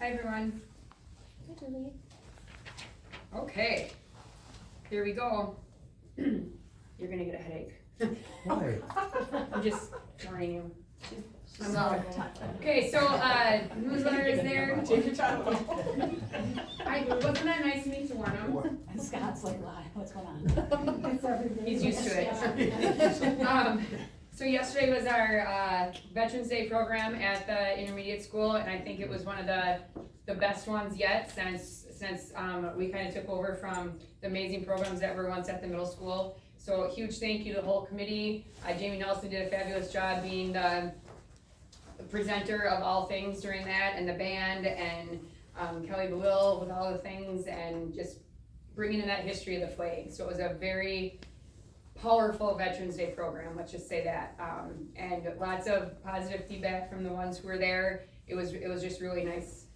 Hi everyone. Hi, Julie. Okay, here we go. You're gonna get a headache. Why? I'm just warning you. I'm loud. Okay, so newsletter is there. Take your time. Wasn't that nice of me to warn him? And Scott's like, what's going on? It's every day. He's used to it. So yesterday was our Veterans Day program at the intermediate school, and I think it was one of the best ones yet since we kind of took over from the amazing programs that were once at the middle school. So huge thank you to the whole committee. Jamie Nelson did a fabulous job being the presenter of all things during that, and the band, and Kelly Belil with all the things, and just bringing in that history of the flag. So it was a very powerful Veterans Day program, let's just say that, and lots of positive feedback from the ones who were there. It was just really nice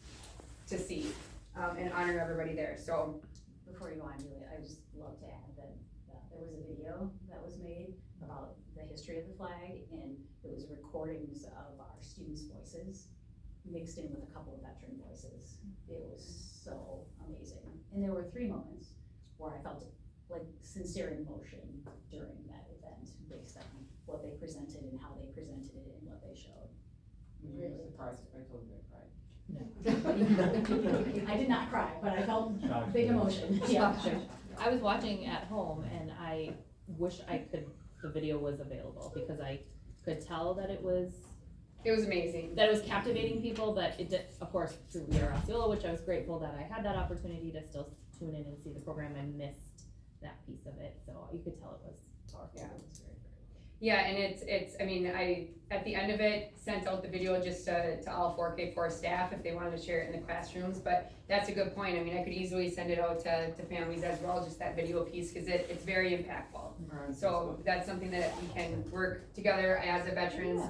to see and honor everybody there. So before you go on, Julie, I just love to add that there was a video that was made about the history of the flag, and it was recordings of our students' voices mixed in with a couple of veteran voices. It was so amazing, and there were 3 moments where I felt like sincere emotion during that event based on what they presented and how they presented it and what they showed. Really surprised. I told you I cried. I did not cry, but I felt big emotion. Yeah. I was watching at home and I wish the video was available because I could tell that it was amazing. captivating people, but it did, of course, through We Are Osceola, which I was grateful that I had that opportunity to still tune in and see the program. I missed that piece of it, so you could tell it was powerful. Yeah. It was very, very Yeah, and it's, I mean, I, at the end of it, sent out the video just to all 4K4 staff if they wanted to share it in the classrooms, but that's a good point. I mean, I could easily send it out to families as well, just that video piece, because it's very impactful. So that's something that we can work together as a veterans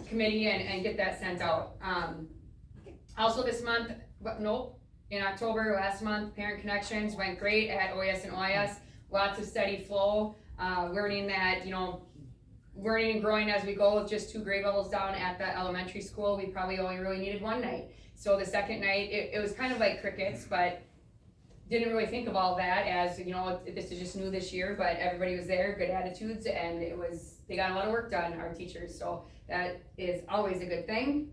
committee and get that sent out. Also this month, in October, last month, Parent Connections went great at OES and OIS. Lots of steady flow, learning that, learning and growing as we go with just 2 grade levels down at the elementary school. We probably only really needed 1 night. So the second night, it was kind of like crickets, but didn't really think of all that as, this is just new this year, but everybody was there, good attitudes, and they got a lot of work done, our teachers, so that is always a good thing.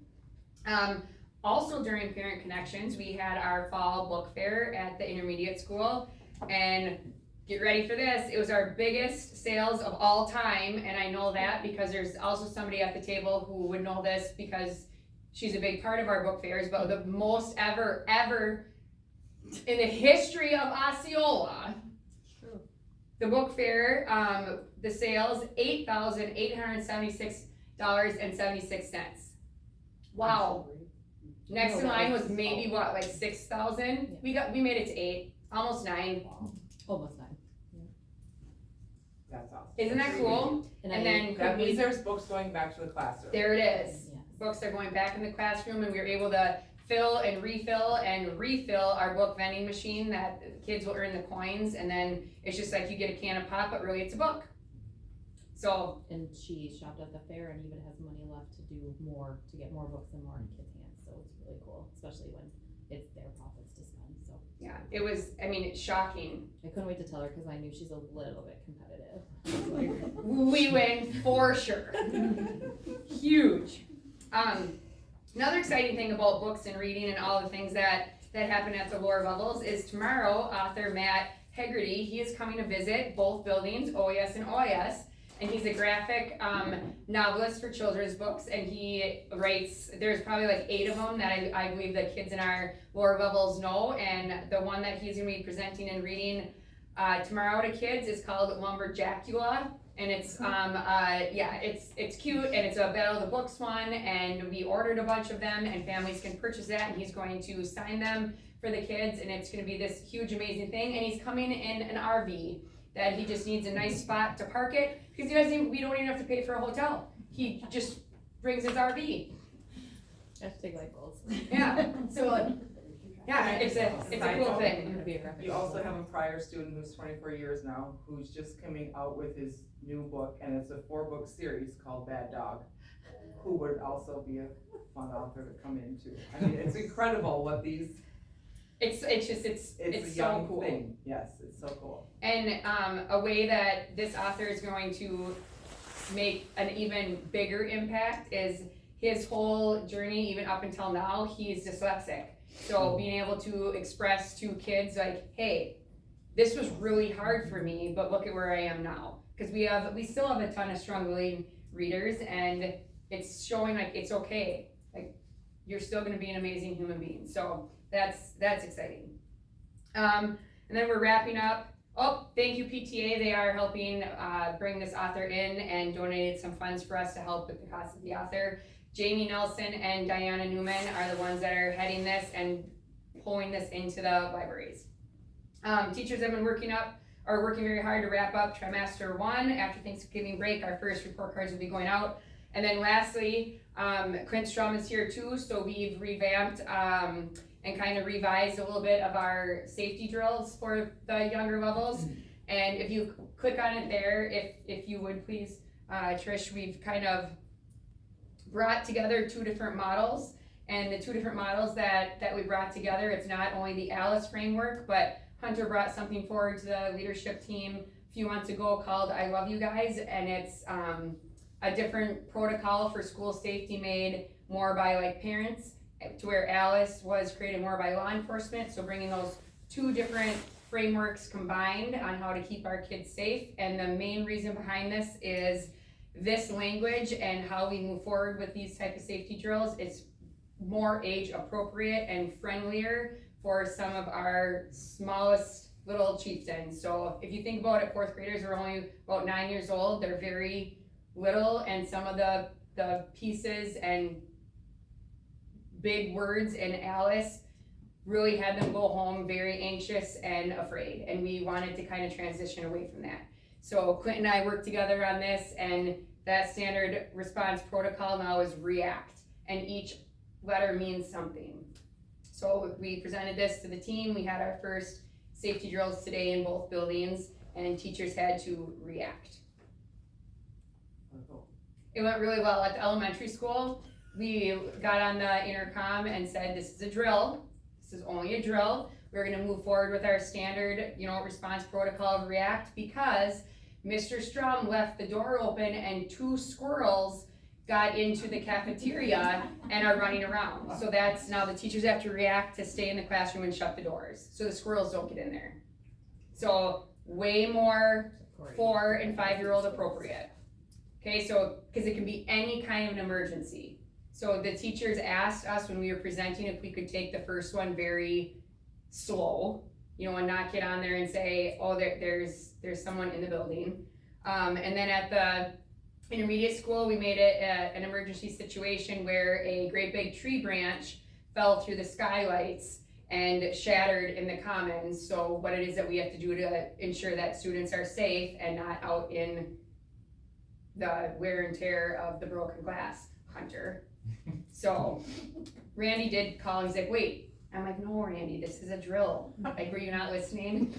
Also during Parent Connections, we had our fall book fair at the intermediate school, and get ready for this, it was our biggest sales of all time, and I know that because there's also somebody at the table who would know this because she's a big part of our book fairs, but the most ever in the history of Osceola, the book fair, the sales, $8,876.76. Wow. Next in line was maybe like 6,000. We made it to 8, almost 9. Almost 9. That's awesome. Isn't that cool? And then That means there's books going back to the classroom. there it is. Yes. Books are going back in the classroom, and we were able to fill and refill our book vending machine that kids will earn the coins, and then it's just like you get a can of pop, but really it's a book. So, And she shopped at the fair and even has money left to do more, to get more books in more in kids' hands, so it's really cool, especially when it's their profits to spend, so. yeah, it's shocking. I couldn't wait to tell her because I knew she's a little bit competitive. We win for sure. Huge. Another exciting thing about books and reading and all the things that happen at the lower levels is tomorrow, author Matt Hegarty, he is coming to visit both buildings, OES and OIS, and he's a graphic novelist for children's books, and he writes, there's probably like 8 of them that I believe the kids in our lower levels know, and the one that he's going to be presenting and reading tomorrow to kids is called Lumberjackula, and it's it's cute, and it's a Battle of the Books one, and we ordered a bunch of them, and families can purchase that, and he's going to sign them for the kids, and it's going to be this huge amazing thing, and he's coming in an RV that he just needs a nice spot to park it, because we don't even have to pay for a hotel. He just brings his RV. Hashtag light goals. Yeah, so yeah, it's a cool thing. Gonna be a graphic You also designer. have a prior student who's 24 years now, who's just coming out with his new book, and it's a 4-book series called Bad Dog. who would also be a fun author to come into. I mean, it's incredible what these, It's it's a so young cool. thing. Yes, it's so cool. And a way that this author is going to make an even bigger impact is his whole journey, even up until now, he's dyslexic. So being able to express to kids like, hey, this was really hard for me, but look at where I am now. Because we still have a ton of struggling readers, and it's showing like it's okay. Like you're still gonna be an amazing human being. So that's exciting. And then we're wrapping up. Oh, thank you PTA. They are helping bring this author in and donated some funds for us to help with the cost of the author. Jamie Nelson and Diana Newman are the ones that are heading this and pulling this into the libraries. Teachers have been working very hard to wrap up trimester 1. After Thanksgiving break, our first report cards will be going out. And then lastly, Clint Strum is here too, so we've revamped and kind of revised a little bit of our safety drills for the younger levels. And if you click on it there, if you would please, Trish, we've kind of brought together 2 different models. And the 2 different models that we brought together, it's not only the ALICE framework, but Hunter brought something forward to the leadership team a few months ago called I Love You Guys, and it's a different protocol for school safety made more by like parents, to where ALICE was created more by law enforcement. So bringing those 2 different frameworks combined on how to keep our kids safe. And the main reason behind this is this language and how we move forward with these type of safety drills. It's more age appropriate and friendlier for some of our smallest little chieftains. So if you think about it, 4th graders are only about 9 years old. They're very little, and some of the pieces and big words in ALICE really had them go home very anxious and afraid, and we wanted to kind of transition away from that. So Clint and I worked together on this, and that standard response protocol now is REACT, and each letter means something. So we presented this to the team. We had our first safety drills today in both buildings, and teachers had to react. It went really well at the elementary school. We got on the intercom and said, this is a drill. This is only a drill. We're gonna move forward with our standard, response protocol of REACT, because Mr. Strum left the door open and 2 squirrels got into the cafeteria and are running around. So that's now the teachers have to react to stay in the classroom and shut the doors so the squirrels don't get in there. So way more 4 and 5-year-old appropriate. Okay, so because it can be any kind of an emergency. So the teachers asked us when we were presenting if we could take the first one very slow, and not get on there and say, oh, there's someone in the building. And then at the intermediate school, we made it an emergency situation where a great big tree branch fell through the skylights and shattered in the commons. So what it is that we have to do to ensure that students are safe and not out in the wear and tear of the broken glass, Hunter. So Randy did call and he's like, wait. I'm like, no, Randy, this is a drill. Like, were you not listening?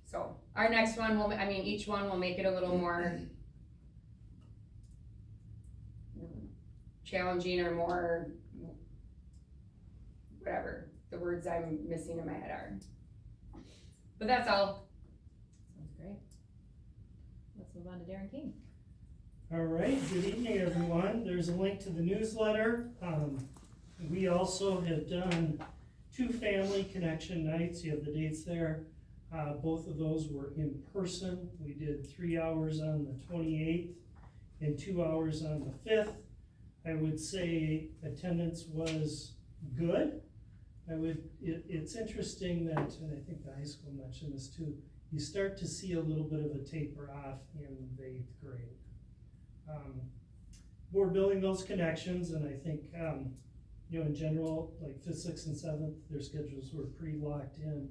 So our next one each one will make it a little more challenging or more, whatever the words I'm missing in my head are. But that's all. Sounds great. Let's move on to Darren King. All right, good evening, everyone. There's a link to the newsletter. We also have done 2 family connection nights. You have the dates there. Both of those were in person. We did 3 hours on the 28th and 2 hours on the 5th. I would say attendance was good. It's interesting that, and I think the high school mentioned this too, you start to see a little bit of a taper off in the 8th grade. We're building those connections, and I think, in general, like 5th, 6th, and 7th, their schedules were pretty locked in.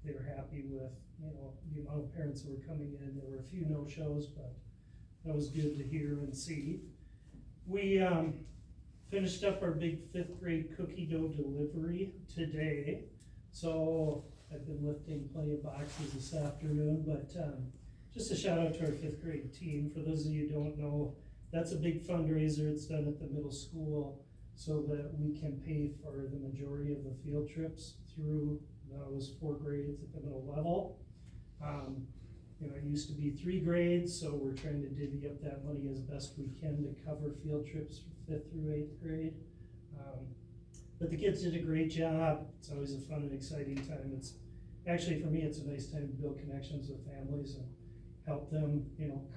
They were happy with, the amount of parents that were coming in. There were a few no-shows, but that was good to hear and see. We finished up our big 5th grade cookie dough delivery today. So I've been lifting plenty of boxes this afternoon, but just a shout out to our 5th grade team. For those of you who don't know, that's a big fundraiser. It's done at the middle school so that we can pay for the majority of the field trips through those 4 grades at the middle level. It used to be 3 grades, so we're trying to divvy up that money as best we can to cover field trips from 5th through 8th grade. But the kids did a great job. It's always a fun and exciting time. It's actually, for me, it's a nice time to build connections with families and help them,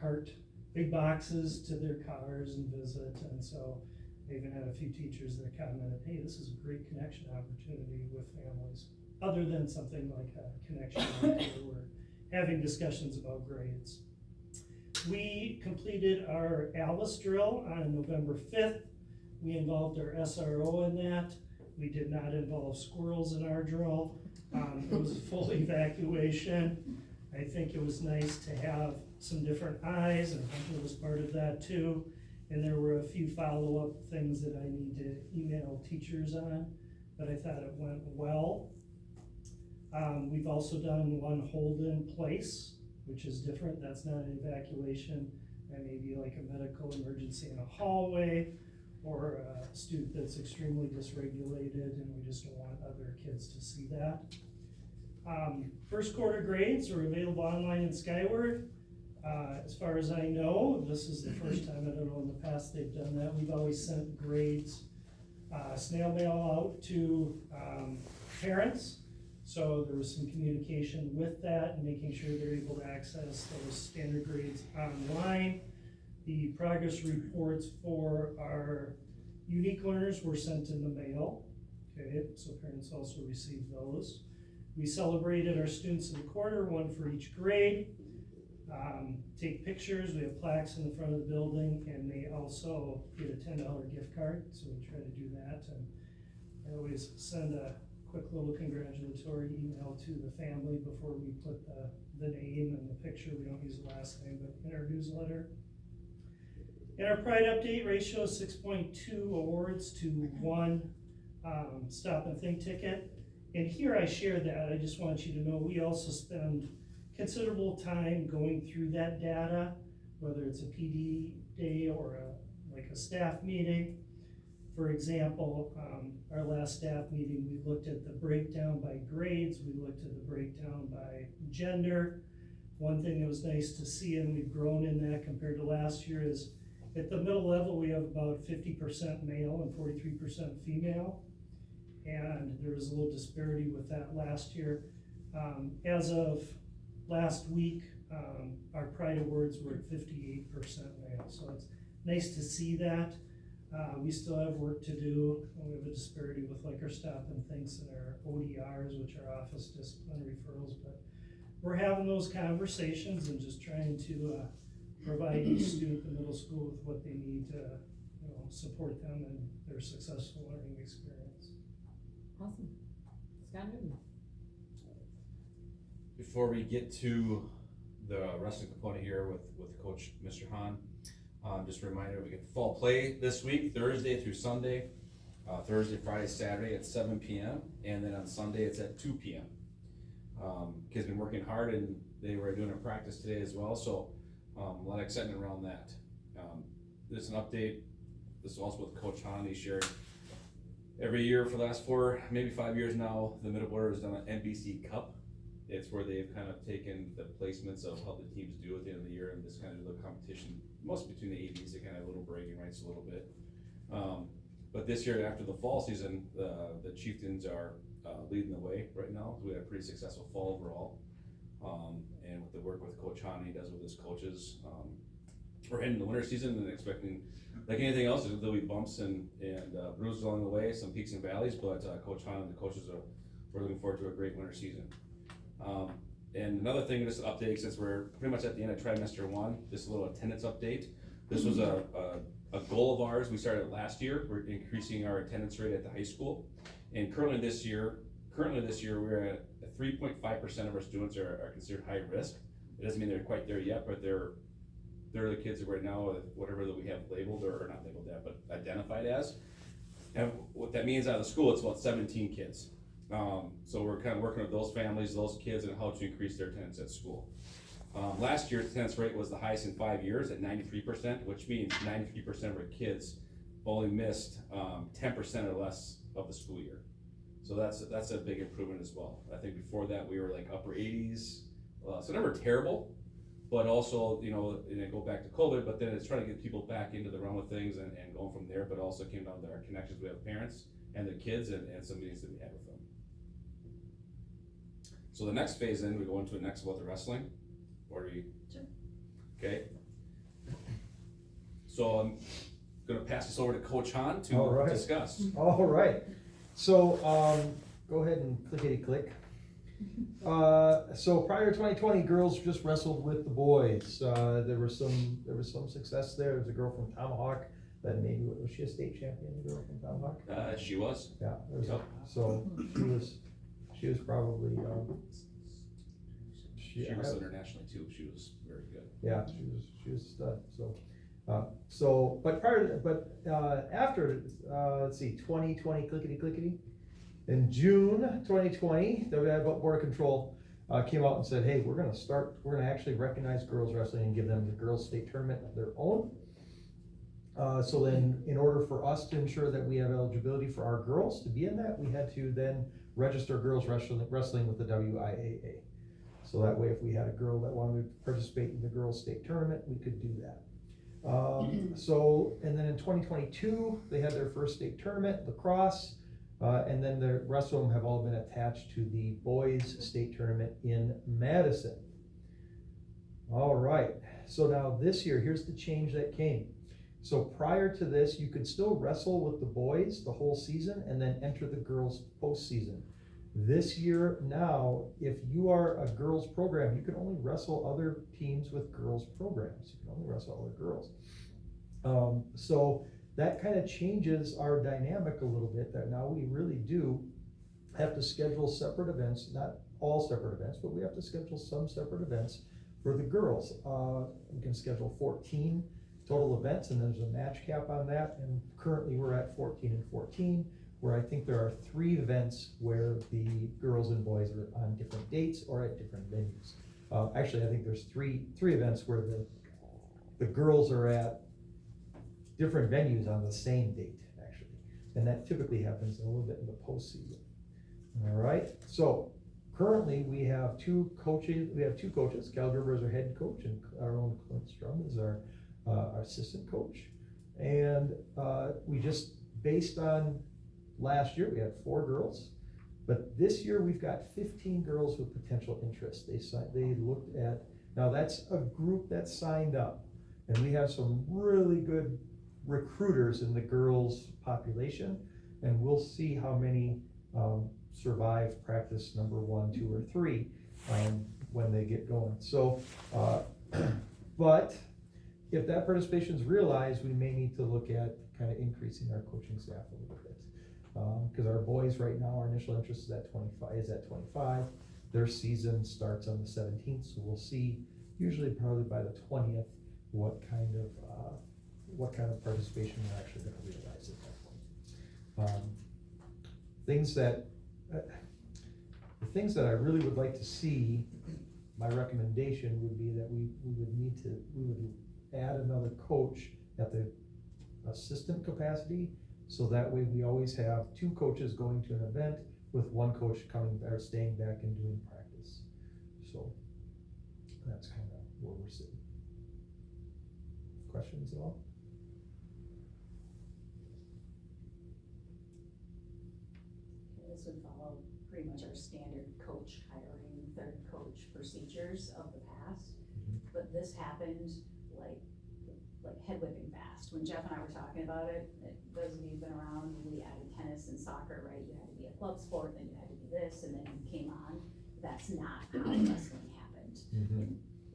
cart big boxes to their cars and visit. And so I even had a few teachers that commented, hey, this is a great connection opportunity with families, other than something like a connection where we're having discussions about grades. We completed our Alice drill on November 5th. We involved our SRO in that. We did not involve squirrels in our drill. It was a full evacuation. I think it was nice to have some different eyes, and Hunter was part of that too. And there were a few follow-up things that I need to email teachers on, but I thought it went well. We've also done one hold in place, which is different. That's not an evacuation. That may be like a medical emergency in a hallway, or a student that's extremely dysregulated, and we just don't want other kids to see that. First quarter grades are available online in Skyward. As far as I know, this is the first time, I don't know in the past they've done that. We've always sent grades, snail mail out to parents. So there was some communication with that and making sure they're able to access those standard grades online. The progress reports for our unique learners were sent in the mail. Okay, so parents also received those. We celebrated our students of the quarter, one for each grade. Take pictures, we have plaques in the front of the building, and they also get a $10 gift card, so we try to do that. And I always send a quick little congratulatory email to the family before we put the name and the picture. We don't use the last name, but in our newsletter. In our Pride Update ratio, 6.2 awards to 1 stop and think ticket. And here I share that. I just want you to know we also spend considerable time going through that data, whether it's a PD day or a staff meeting. For example, our last staff meeting, we looked at the breakdown by grades, we looked at the breakdown by gender. One thing that was nice to see, and we've grown in that compared to last year, is at the middle level, we have about 50% male and 43% female. And there was a little disparity with that last year. As of last week, our Pride Awards were at 58% male. So it's nice to see that. We still have work to do. We have a disparity with like our stop and thinks and our ODRs, which are office discipline referrals, but we're having those conversations and just trying to provide each student in middle school with what they need to support them in their successful learning experience. Awesome. Scott Newton. Before we get to the wrestling component here with Coach Mr. Hahn, just a reminder, we get fall play this week, Thursday through Sunday. Thursday, Friday, Saturday at 7 p.m. and then on Sunday it's at 2 p.m. Kids been working hard and they were doing a practice today as well, so a lot of excitement around that. This is an update. This is also with Coach Hahn. He shared every year for the last 4, maybe 5 years now, the middle order has done an NBC Cup. It's where they've kind of taken the placements of how the teams do at the end of the year and just kind of do the competition, mostly between the AVs, they kind of have little bragging rights a little bit. But this year, after the fall season, the Chieftains are leading the way right now. We had a pretty successful fall overall. And with the work with Coach Hahn, he does with his coaches, we're heading the winter season and expecting, like anything else, there'll be bumps and bruises along the way, some peaks and valleys, but Coach Hahn and the coaches we're looking forward to a great winter season. And another thing, just to update, since we're pretty much at the end of trimester 1, just a little attendance update. This was a goal of ours. We started last year. We're increasing our attendance rate at the high school. And currently this year, we're at 3.5% of our students are considered high risk. It doesn't mean they're quite there yet, but they're the kids that right now, whatever that we have labeled, or not labeled that, but identified as. And what that means out of the school, it's about 17 kids. So we're kind of working with those families, those kids, and how to increase their attendance at school. Last year's attendance rate was the highest in 5 years at 93%, which means 93% of our kids only missed 10% or less of the school year. So that's a big improvement as well. I think before that, we were like upper 80s, so never terrible, but also, you know, and then go back to COVID, but then it's trying to get people back into the realm of things and going from there, but also came down to our connections we have with parents and the kids and some meetings that we had with them. So the next phase in, we go into it next about the wrestling, or do you? Sure. Okay. So I'm gonna pass this over to Coach Han All to right. discuss. All right, so, go ahead and clickety-click. So prior to 2020, girls just wrestled with the boys. There was some success there. There's a girl from Tomahawk that maybe, was she a state champion, the girl from Tomahawk? She was. Yeah, Yep. so she was probably, She wrestled internationally too. She was very good. yeah, she was a stud, but after, let's see, 2020, clickety-clickety, in June 2020, the Board of Control came out and said, hey, we're gonna actually recognize girls wrestling and give them the girls state tournament of their own. So then, in order for us to ensure that we have eligibility for our girls to be in that, we had to then register girls wrestling with the WIAA. So that way, if we had a girl that wanted to participate in the girls state tournament, we could do that. And then in 2022, they had their first state tournament, lacrosse, and then the rest of them have all been attached to the boys state tournament in Madison. All right, so now this year, here's the change that came. So prior to this, you could still wrestle with the boys the whole season and then enter the girls postseason. This year now, if you are a girls program, you can only wrestle other teams with girls programs. You can only wrestle other girls. So that kind of changes our dynamic a little bit, that now we really do have to schedule separate events, not all separate events, but we have to schedule some separate events for the girls. We can schedule 14 total events, and there's a match cap on that, and currently we're at 14 and 14, where I think there are 3 events where the girls and boys are on different dates or at different venues. Actually, I think there's three events where the girls are at different venues on the same date, actually, and that typically happens a little bit in the postseason. All right, so currently we have two coaches. Cal Gerber is our head coach, and our own Clint Strum is our assistant coach. And we just, based on last year, we had 4 girls, but this year we've got 15 girls with potential interest. They looked at, now that's a group that signed up, and we have some really good recruiters in the girls population, and we'll see how many survive practice number 1, 2, or 3 when they get going. So, but if that participation is realized, we may need to look at kind of increasing our coaching staff a little bit. Because our boys right now, our initial interest is at 25. Their season starts on the 17th, so we'll see, usually probably by the 20th, what kind of participation we're actually going to realize at that point. The things that I really would like to see, my recommendation would be that we would add another coach at the assistant capacity, so that way we always have 2 coaches going to an event with 1 coach coming or staying back and doing practice. So that's kind of where we're sitting. Questions at all? This would follow pretty much our standard coach hiring, third coach procedures of the past. But this happened like head whipping fast. When Jeff and I were talking about it, those of you who've been around, we added tennis and soccer, right? You had to be a club sport, then you had to do this, and then you came on. That's not how wrestling happened.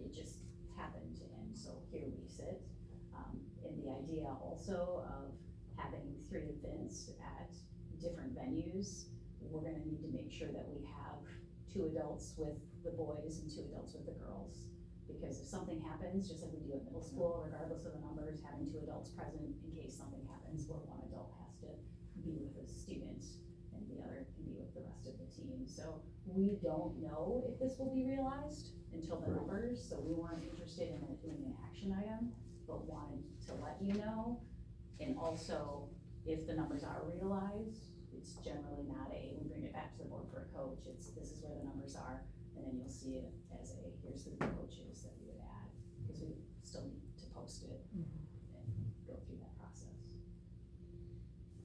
It just happened, and so here we sit. And the idea also of having 3 events at different venues, we're gonna need to make sure that we have 2 adults with the boys and 2 adults with the girls. Because if something happens, just like we do at middle school, regardless of the numbers, having 2 adults present in case something happens where 1 adult has to be with a student and the other can be with the rest of the team. So we don't know if this will be realized until the Right. numbers, so we weren't interested in it doing an action item, but wanted to let you know. And also, if the numbers are realized, it's generally not we bring it back to the board for a coach, this is where the numbers are, and then you'll see it as here's the new coaches that we would add, because we still need to post it and go through that process.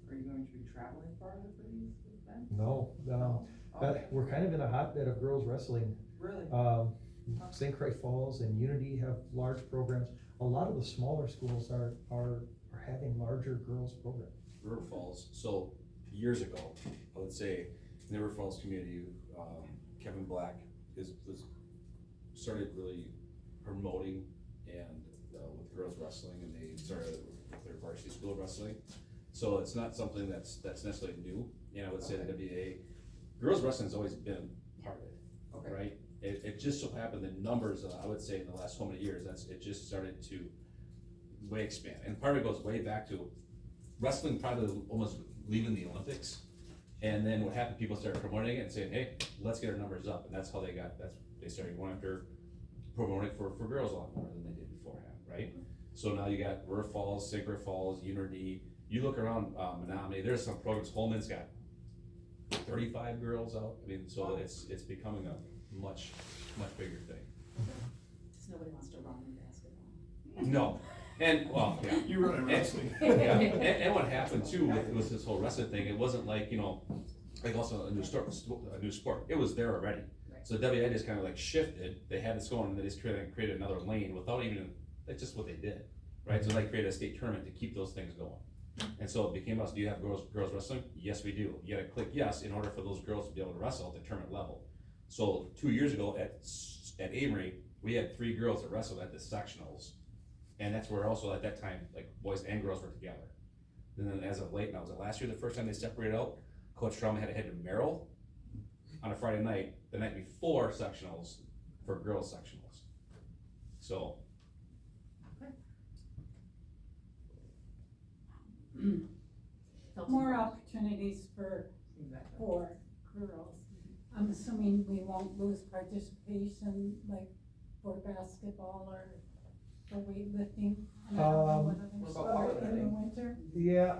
Are you going to be traveling farther for these events? No, we're kind of in a hotbed of girls wrestling. Really? St. Croix Falls and Unity have large programs. A lot of the smaller schools are having larger girls programs. River Falls, so years ago, I would say in the River Falls community, Kevin Black was started really promoting and with girls wrestling, and they started with their varsity school wrestling. So it's not something that's necessarily new, and I would say the WA, girls wrestling's always been part of it, Okay. right? It just so happened the numbers, I would say in the last so many years, it just started to way expand, and part of it goes way back to wrestling probably almost leaving the Olympics. And then what happened, people started promoting it and saying, hey, let's get our numbers up, and that's how they started going after promoting for girls a lot more than they did beforehand, right? So now you got River Falls, St. Croix Falls, Unity, you look around, Menominee, there's some programs, Holman's got 35 girls out, I mean, so it's becoming a much bigger thing. Because nobody wants to run in basketball. No, and, well, yeah. You run wrestling. Yeah, and what happened too, was this whole wrestling thing, it wasn't like, like also a new sport, it was there already. Right. So WA just kind of like shifted, they had this going, and they just created another lane without even, that's just what they did, right? So they created a state tournament to keep those things going. And so it became us, do you have girls wrestling? Yes, we do. You gotta click yes in order for those girls to be able to wrestle at the tournament level. So 2 years ago at Amory, we had 3 girls that wrestled at the sectionals. And that's where also at that time, like boys and girls were together. And then as of late, now was it last year, the first time they separated out, Coach Trauma had to head to Merrill on a Friday night, the night before sectionals, for girls sectionals. So. More opportunities for Exactly. girls. I'm assuming we won't lose participation like for basketball or for weightlifting. I don't know what other What about sport in the powerlifting? winter. Yeah,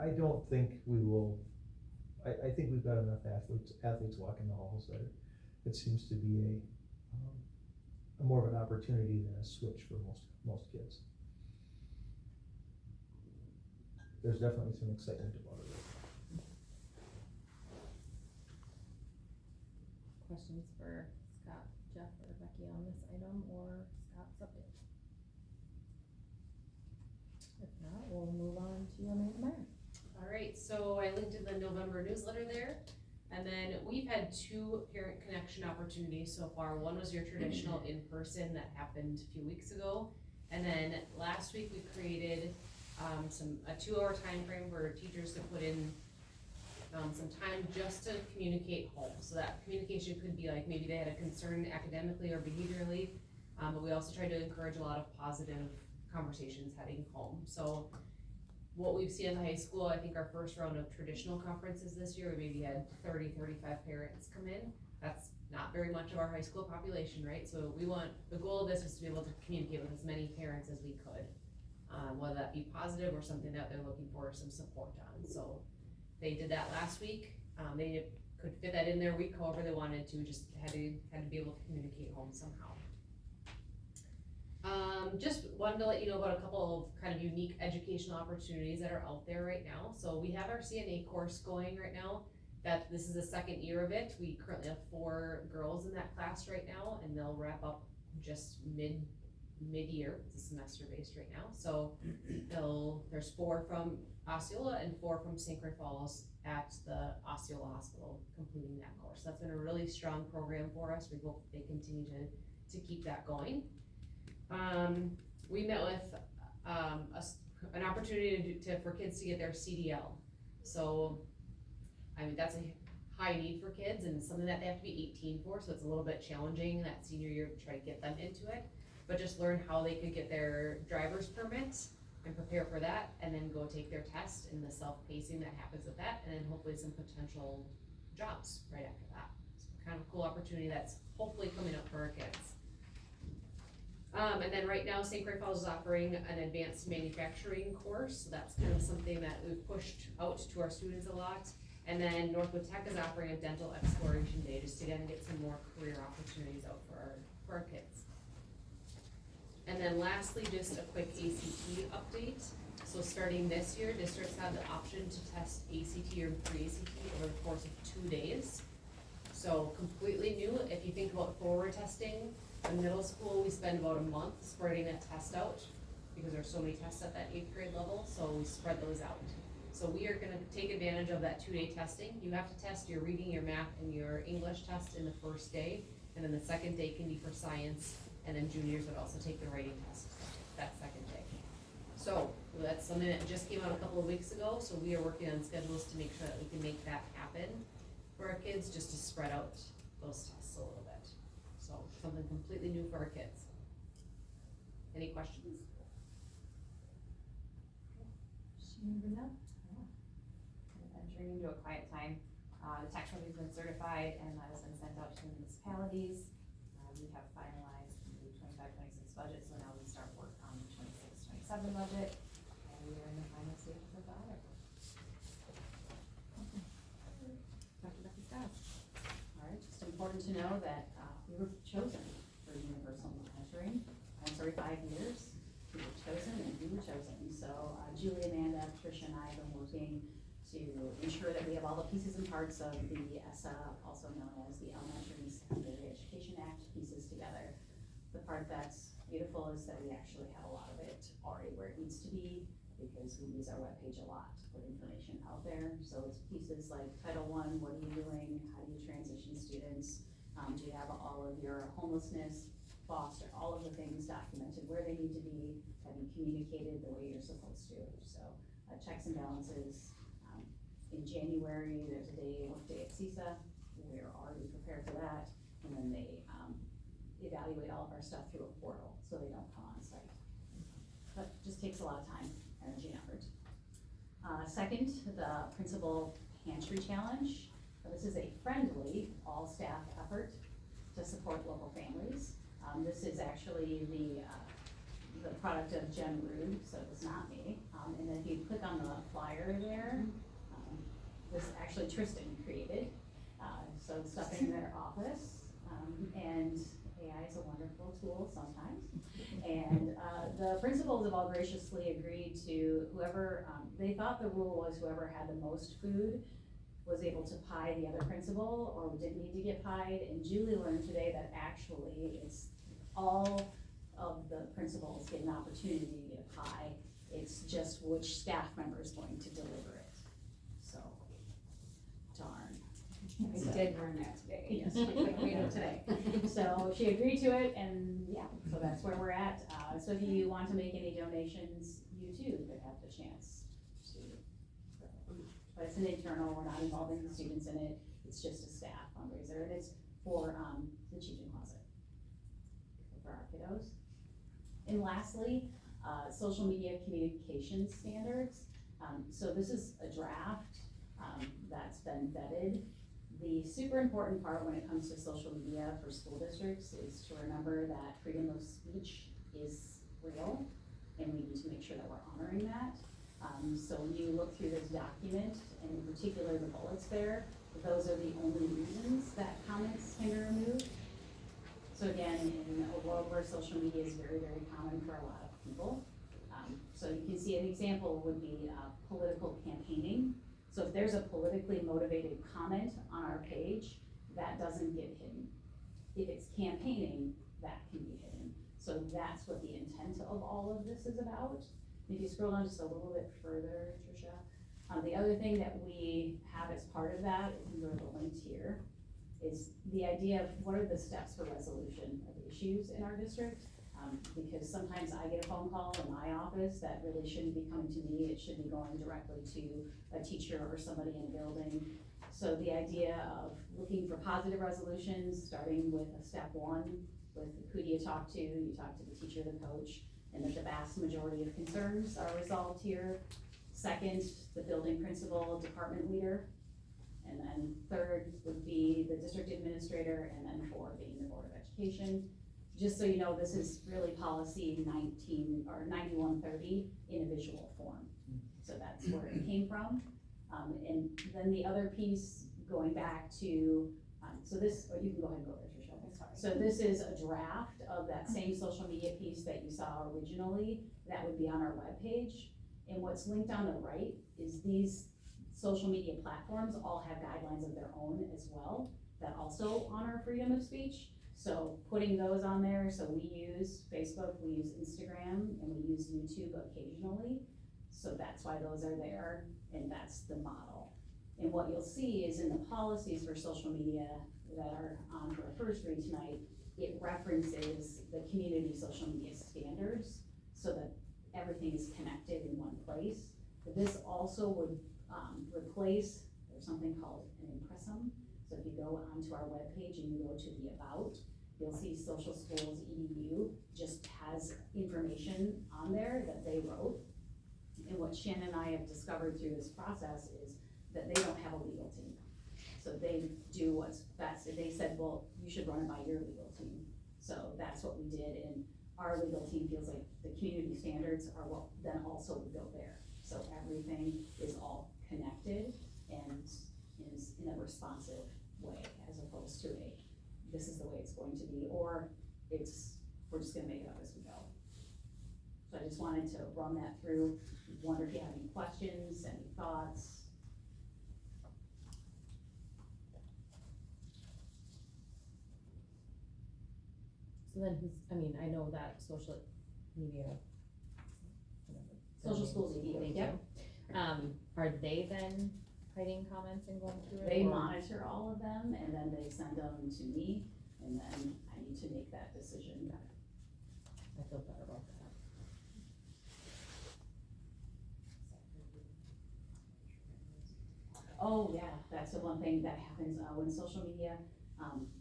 I don't think we will, I think we've got enough athletes walking the halls that it seems to be a more of an opportunity than a switch for most kids. There's definitely some excitement about it. Questions for Scott, Jeff, or Becky on this item, or Scott's update? If not, we'll move on to Amanda Meyer. All right, so I linked in the November newsletter there, and then we've had 2 parent connection opportunities so far. One was your traditional in-person that happened a few weeks ago, and then last week we created a 2-hour time frame for teachers to put in some time just to communicate home. So that communication could be like maybe they had a concern academically or behaviorally, but we also tried to encourage a lot of positive conversations heading home. So what we've seen at the high school, I think our first round of traditional conferences this year, we maybe had 30-35 parents come in. That's not very much of our high school population, right? So the goal of this was to be able to communicate with as many parents as we could, whether that be positive or something that they're looking for some support on. So they did that last week. They could fit that in their week however they wanted to, just had to be able to communicate home somehow. Just wanted to let you know about a couple of kind of unique educational opportunities that are out there right now. So we have our CNA course going right now. This is the 2nd year of it. We currently have 4 girls in that class right now, and they'll wrap up just mid-year. It's a semester based right now. So there's 4 from Osceola and 4 from St. Croix Falls at the Osceola Hospital completing that course. That's been a really strong program for us. We hope they continue to keep that going. We met with an opportunity for kids to get their CDL. So, I mean, that's a high need for kids and something that they have to be 18 for, so it's a little bit challenging that senior year to try to get them into it. But just learn how they could get their driver's permits and prepare for that, and then go take their test and the self-pacing that happens with that, and then hopefully some potential jobs right after that. So kind of cool opportunity that's hopefully coming up for our kids. And then right now, St. Croix Falls is offering an advanced manufacturing course, so that's kind of something that we've pushed out to our students a lot. And then Northwood Tech is offering a dental exploration day, just to again get some more career opportunities out for our kids. And then lastly, just a quick ACT update. So starting this year, districts have the option to test ACT or pre-ACT over the course of 2 days. So completely new. If you think about forward testing, in middle school, we spend about a month spreading that test out because there's so many tests at that 8th grade level, so we spread those out. So we are gonna take advantage of that 2-day testing. You have to test your reading, your math, and your English test in the first day, and then the second day can be for science, and then juniors would also take the writing test that second day. So that's something that just came out a couple of weeks ago, so we are working on schedules to make sure that we can make that happen for our kids, just to spread out those tests a little bit. So something completely new for our kids. Any questions? Entering into a quiet time. The tax revenue has been certified and that has been sent out to municipalities. We have finalized the 25-26 budget, so now we start work on the 26-27 budget, and we are in the final stages of the audit. Dr. Becky Scott. All right, just important to know that we were chosen for universal monitoring. Once every 5 years, we were chosen and we were chosen. So Julie, Amanda, Tricia, and I have been working to ensure that we have all the pieces and parts of the ESSA, also known as the Elementary and Secondary Education Act, pieces together. The part that's beautiful is that we actually have a lot of it already where it needs to be, because we use our webpage a lot to put information out there. So it's pieces like Title I, what are you doing? How do you transition students? Do you have all of your homelessness, foster, all of the things documented where they need to be? Have you communicated the way you're supposed to? So checks and balances. In January, there's a work day at CISA. We're already prepared for that. And then they evaluate all of our stuff through a portal, so they don't come on site. But it just takes a lot of time, energy, and effort. Second, the Principal Pantry Challenge. This is a friendly, all-staff effort to support local families. This is actually the product of Jen Rude, so it's not me. And if you click on the flyer there, this actually Tristan created, so stuff in their office, and AI is a wonderful tool sometimes. And the principals have all graciously agreed to whoever, they thought the rule was whoever had the most food was able to pie the other principal, or didn't need to get pied, and Julie learned today that actually it's all of the principals get an opportunity to get a pie. It's just which staff member is going to deliver it. So, darn. We did learn that today. Yes, we couldn't read it today. So she agreed to it, and yeah, so that's where we're at. So if you want to make any donations, you too could have the chance to. But it's an internal, we're not involving the students in it. It's just a staff fundraiser, and it's for the teaching closet for our kiddos. And lastly, social media communication standards. So this is a draft that's been vetted. The super important part when it comes to social media for school districts is to remember that freedom of speech is real, and we need to make sure that we're honoring that. So when you look through this document, and in particular the bullets there, those are the only reasons that comments can be removed. So again, in a world where social media is very, very common for a lot of people, so you can see an example would be political campaigning. So if there's a politically motivated comment on our page, that doesn't get hidden. If it's campaigning, that can be hidden. So that's what the intent of all of this is about. If you scroll down just a little bit further, Tricia, the other thing that we have as part of that, if you go to the link here, is the idea of what are the steps for resolution of issues in our district. Because sometimes I get a phone call in my office that really shouldn't be coming to me, it should be going directly to a teacher or somebody in a building. So the idea of looking for positive resolutions, starting with a step one, with who do you talk to the teacher, the coach, and that the vast majority of concerns are resolved here. Second, the building principal, department leader, And then third would be the district administrator, and then four being the Board of Education. Just so you know, this is really policy 9130 in a visual form. So that's where it came from. And then the other piece, going back to, so this, you can go ahead and go there, Tricia. So this is a draft of that same social media piece that you saw originally, that would be on our webpage. And what's linked on the right is these social media platforms all have guidelines of their own as well, that also honor freedom of speech. So putting those on there, so we use Facebook, we use Instagram, and we use YouTube occasionally. So that's why those are there, and that's the model. And what you'll see is in the policies for social media that are on for our first read tonight, it references the community social media standards so that everything is connected in one place. But this also would replace, there's something called an impressum. So if you go onto our webpage and you go to the about, you'll see Social Schools EDU just has information on there that they wrote. And what Shannon and I have discovered through this process is that they don't have a legal team. So they do what's best. And they said, well, you should run it by your legal team. So that's what we did, and our legal team feels like the community standards are what then also would go there. So everything is all connected and is in a responsive way, as opposed to a, this is the way it's going to be, or it's, we're just gonna make it up as we go. So I just wanted to run that through. Wonder if you have any questions, any thoughts? So then who's, I mean, I know that social media. Social Schools EDU, Thank yep. you. Are they then writing comments and going through it? They or- monitor all of them, and then they send them to me, and then I need to make that decision. I feel better about that. Oh, yeah, that's the one thing that happens, when social media,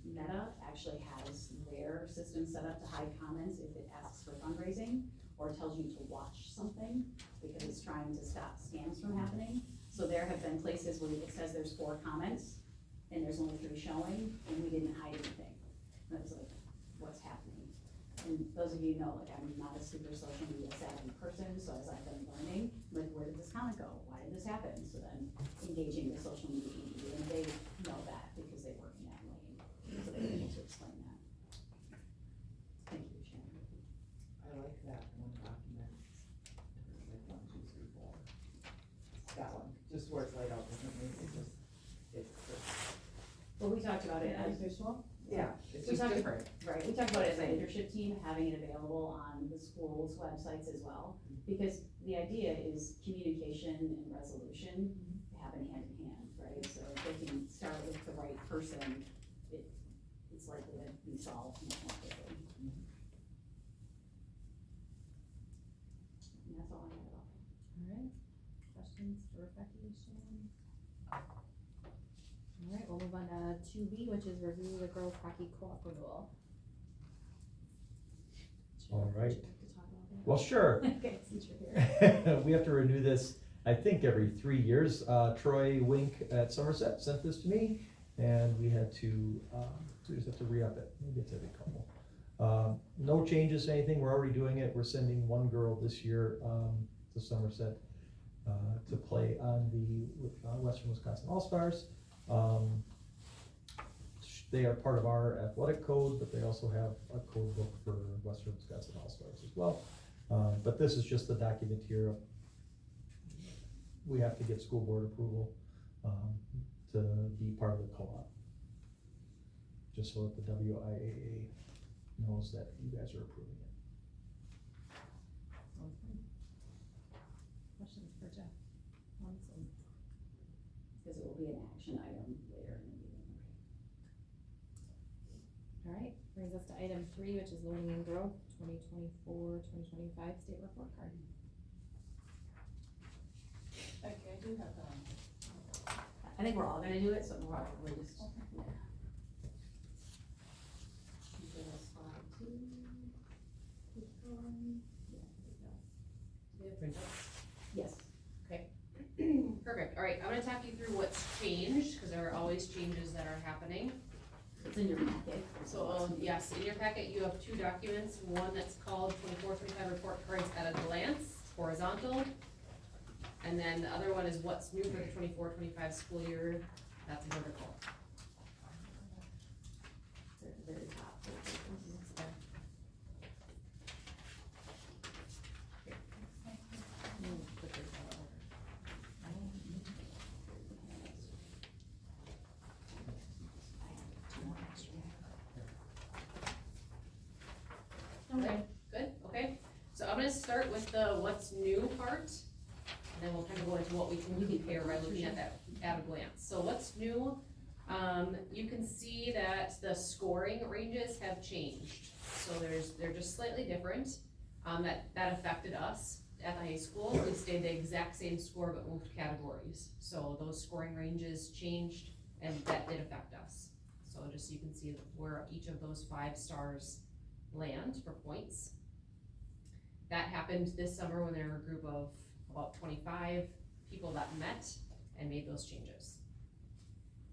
Meta actually has their system set up to hide comments if it asks for fundraising, or tells you to watch something, because it's trying to stop scams from happening. So there have been places where it says there's 4 comments, and there's only 3 showing, and we didn't hide anything. And it was like, what's happening? And those of you know, like, I'm not a super social media savvy person, so as I've been learning, like, where did this comment go? Why did this happen? So then engaging the social media community, and they know that because they work in that lane, so they're able to explain that. Thank you, Shannon. I like that one document. Like 1, 2, 3, 4. That one, just where it's laid out differently, it's Well, we talked about it as, yeah, it's We just talked- different. right, we talked about it as a leadership team, having it available on the school's websites as well. Because the idea is communication and resolution happen hand in hand, right? So if they can start with the right person, it's likely to be solved much more quickly. And that's all I have about it. Alright, questions for Becky, Shannon? Alright, we'll move on to 2B, which is review the girls hockey co-op renewal. All right. Would you like to talk about that? Well, sure. Okay, since you're here. We have to renew this, I think, every 3 years. Troy Wink at Somerset sent this to me, and we had to, we just have to re-up it. Maybe it's every couple. No changes to anything. We're already doing it. We're sending one girl this year to Somerset to play on the Western Wisconsin All-Stars. They are part of our athletic code, but they also have a code book for Western Wisconsin All-Stars as well. But this is just the document here. We have to get school board approval to be part of the co-op. Just so that the WIAA knows that you guys are approving it. Sounds good. Questions for Jeff? Awesome. Because it will be an action item later in the meeting. Alright, brings us to item 3, which is learning and growth, 2024-2025 state report card. Okay, I do have that. I think we're all gonna do it, so we're just, yeah. Go to slide 2. Keep going. Yeah, there we go. Yes. Perfect, alright, I'm gonna talk you through what's changed, cause there are always changes that are happening. It's in your packet. So, yes, in your packet, you have two documents, one that's called 24-25 report cards at a glance, horizontal. And then the other one is what's new for the 24-25 school year, that's vertical. They're at the very top. Okay, good, okay, so I'm gonna start with the what's new part, and then we'll kind of go into what we can compare by looking at that at a glance. So what's new, you can see that the scoring ranges have changed. So they're just slightly different, that affected us at the high school. We stayed the exact same score but moved categories. So those scoring ranges changed and that did affect us. So just so you can see where each of those 5 stars land for points. That happened this summer when there were a group of about 25 people that met and made those changes.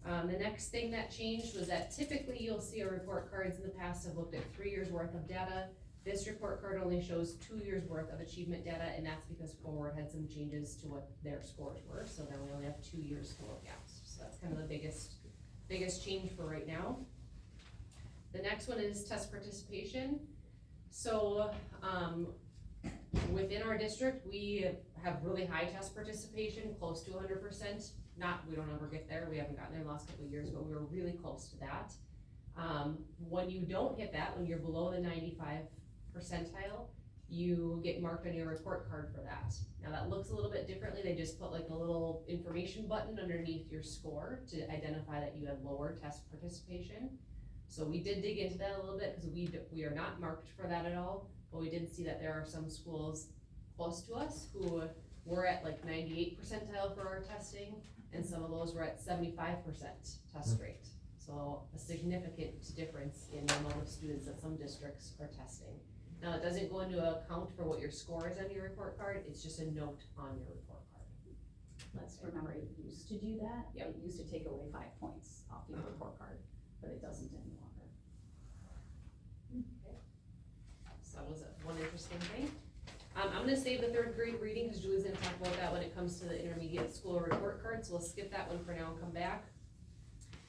The next thing that changed was that typically you'll see our report cards in the past have looked at 3 years worth of data. This report card only shows 2 years worth of achievement data, and that's because Forward had some changes to what their scores were, so then we only have 2 years to look at. So that's kind of the biggest change for right now. The next one is test participation. So, within our district, we have really high test participation, close to 100%. We don't ever get there, we haven't gotten there in the last couple of years, but we were really close to that. When you don't hit that, when you're below the 95 percentile, you get marked on your report card for that. Now that looks a little bit differently, they just put like a little information button underneath your score to identify that you had lower test participation. So we did dig into that a little bit, because we are not marked for that at all, but we did see that there are some schools close to us who were at like 98 percentile for our testing, and some of those were at 75% test rate. So a significant difference in the amount of students that some districts are testing. Now, it doesn't go into account for what your score is on your report card, it's just a note on your report card. Let's remember, it used to do that. Yep. It used to take away 5 points off your report card, but it doesn't any longer. So that was one interesting thing. I'm gonna save the 3rd grade reading, because Julie's gonna talk about that when it comes to the intermediate school report card, so we'll skip that one for now and come back.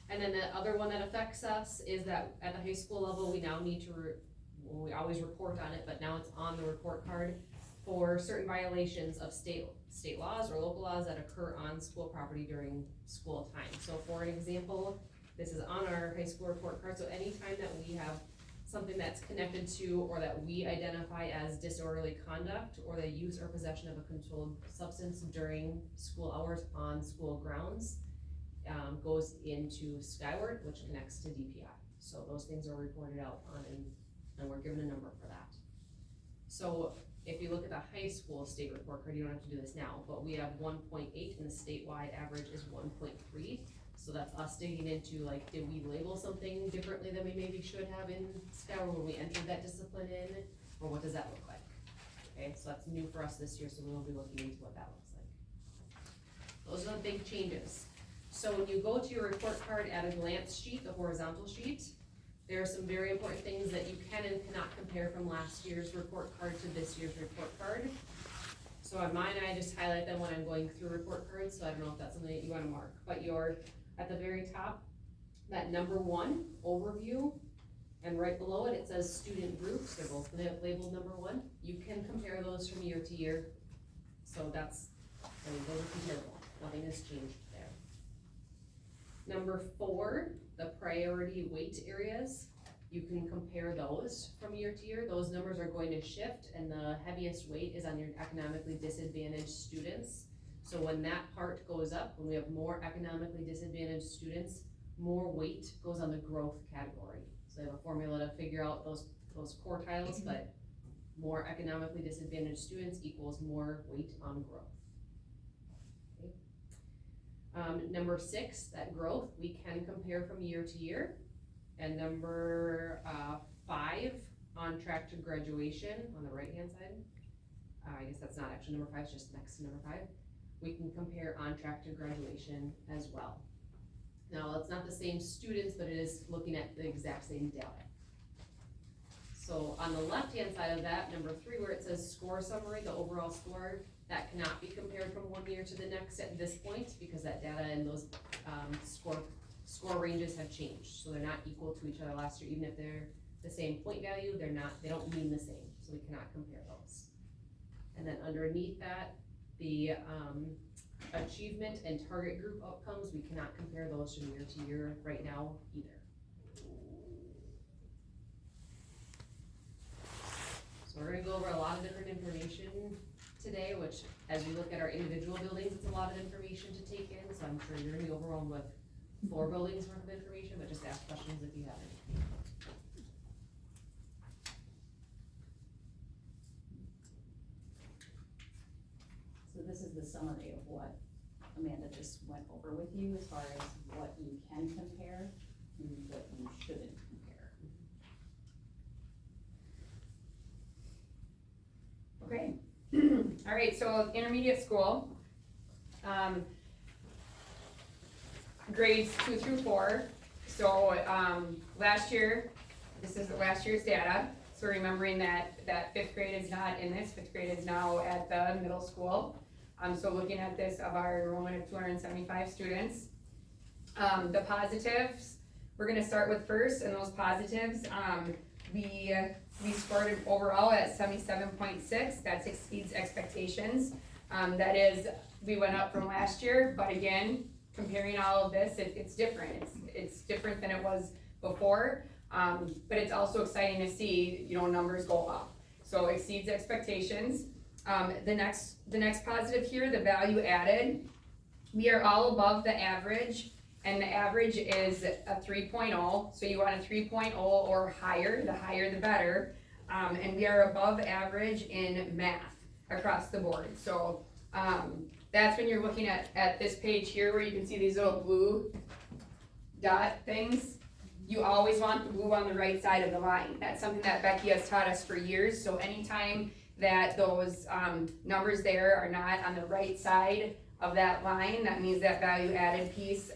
And then the other one that affects us is that at the high school level, we now need to, we always report on it, but now it's on the report card for certain violations of state laws or local laws that occur on school property during school time. So for an example, this is on our high school report card, so anytime that we have something that's connected to or that we identify as disorderly conduct or the use or possession of a controlled substance during school hours on school grounds, goes into Skyward, which connects to DPI. So those things are reported out on and we're given a number for that. So if you look at the high school state report card, you don't have to do this now, but we have 1.8 and the statewide average is 1.3. So that's us digging into, like, did we label something differently than we maybe should have in Skyward when we entered that discipline in, or what does that look like? Okay, so that's new for us this year, so we'll be looking into what that looks like. Those are the big changes. So when you go to your report card at a glance sheet, the horizontal sheet, there are some very important things that you can and cannot compare from last year's report card to this year's report card. So on mine, I just highlight them when I'm going through report cards, so I don't know if that's something that you wanna mark, but you're at the very top, that number 1, overview, and right below it, it says student groups, they're both labeled number 1. You can compare those from year to year, so that's, I mean, those are comparable, nothing has changed there. Number 4, the priority weight areas, you can compare those from year to year. Those numbers are going to shift, and the heaviest weight is on your economically disadvantaged students. So when that part goes up, when we have more economically disadvantaged students, more weight goes on the growth category. So they have a formula to figure out those quartiles, but more economically disadvantaged students equals more weight on growth. Okay. Number 6, that growth, we can compare from year to year. And number 5, on track to graduation on the right-hand side. I guess that's not actually number 5, it's just next to number 5. we can compare on track to graduation as well. Now, it's not the same students, but it is looking at the exact same data. So on the left-hand side of that, number 3, where it says score summary, the overall score, that cannot be compared from one year to the next at this point, because that data and those score ranges have changed. So they're not equal to each other last year, even if they're the same point value, they don't mean the same, so we cannot compare those. And then underneath that, the achievement and target group outcomes, we cannot compare those from year to year right now either. So we're gonna go over a lot of different information today, which as we look at our individual buildings, it's a lot of information to take in, so I'm sure you're gonna be overwhelmed with 4 buildings worth of information, but just ask questions if you have any. So this is the summary of what Amanda just went over with you as far as what you can compare and what you shouldn't compare. Okay. All right, so intermediate school, grades 2 through 4. So, last year, this is last year's data. So remembering that 5th grade is not in this, 5th grade is now at the middle school. So looking at this of our enrollment of 275 students. The positives, we're gonna start with first, and those positives, we scored overall at 77.6, that exceeds expectations. That is, we went up from last year, but again, comparing all of this, it's different. It's different than it was before, but it's also exciting to see, numbers go up. So exceeds expectations. The next positive here, the value added, we are all above the average, and the average is a 3.0, so you want a 3.0 or higher, the higher the better, and we are above average in math across the board. So that's when you're looking at this page here where you can see these little blue dot things. You always want the blue on the right side of the line. That's something that Becky has taught us for years, so anytime that those numbers there are not on the right side of that line, that means that value added piece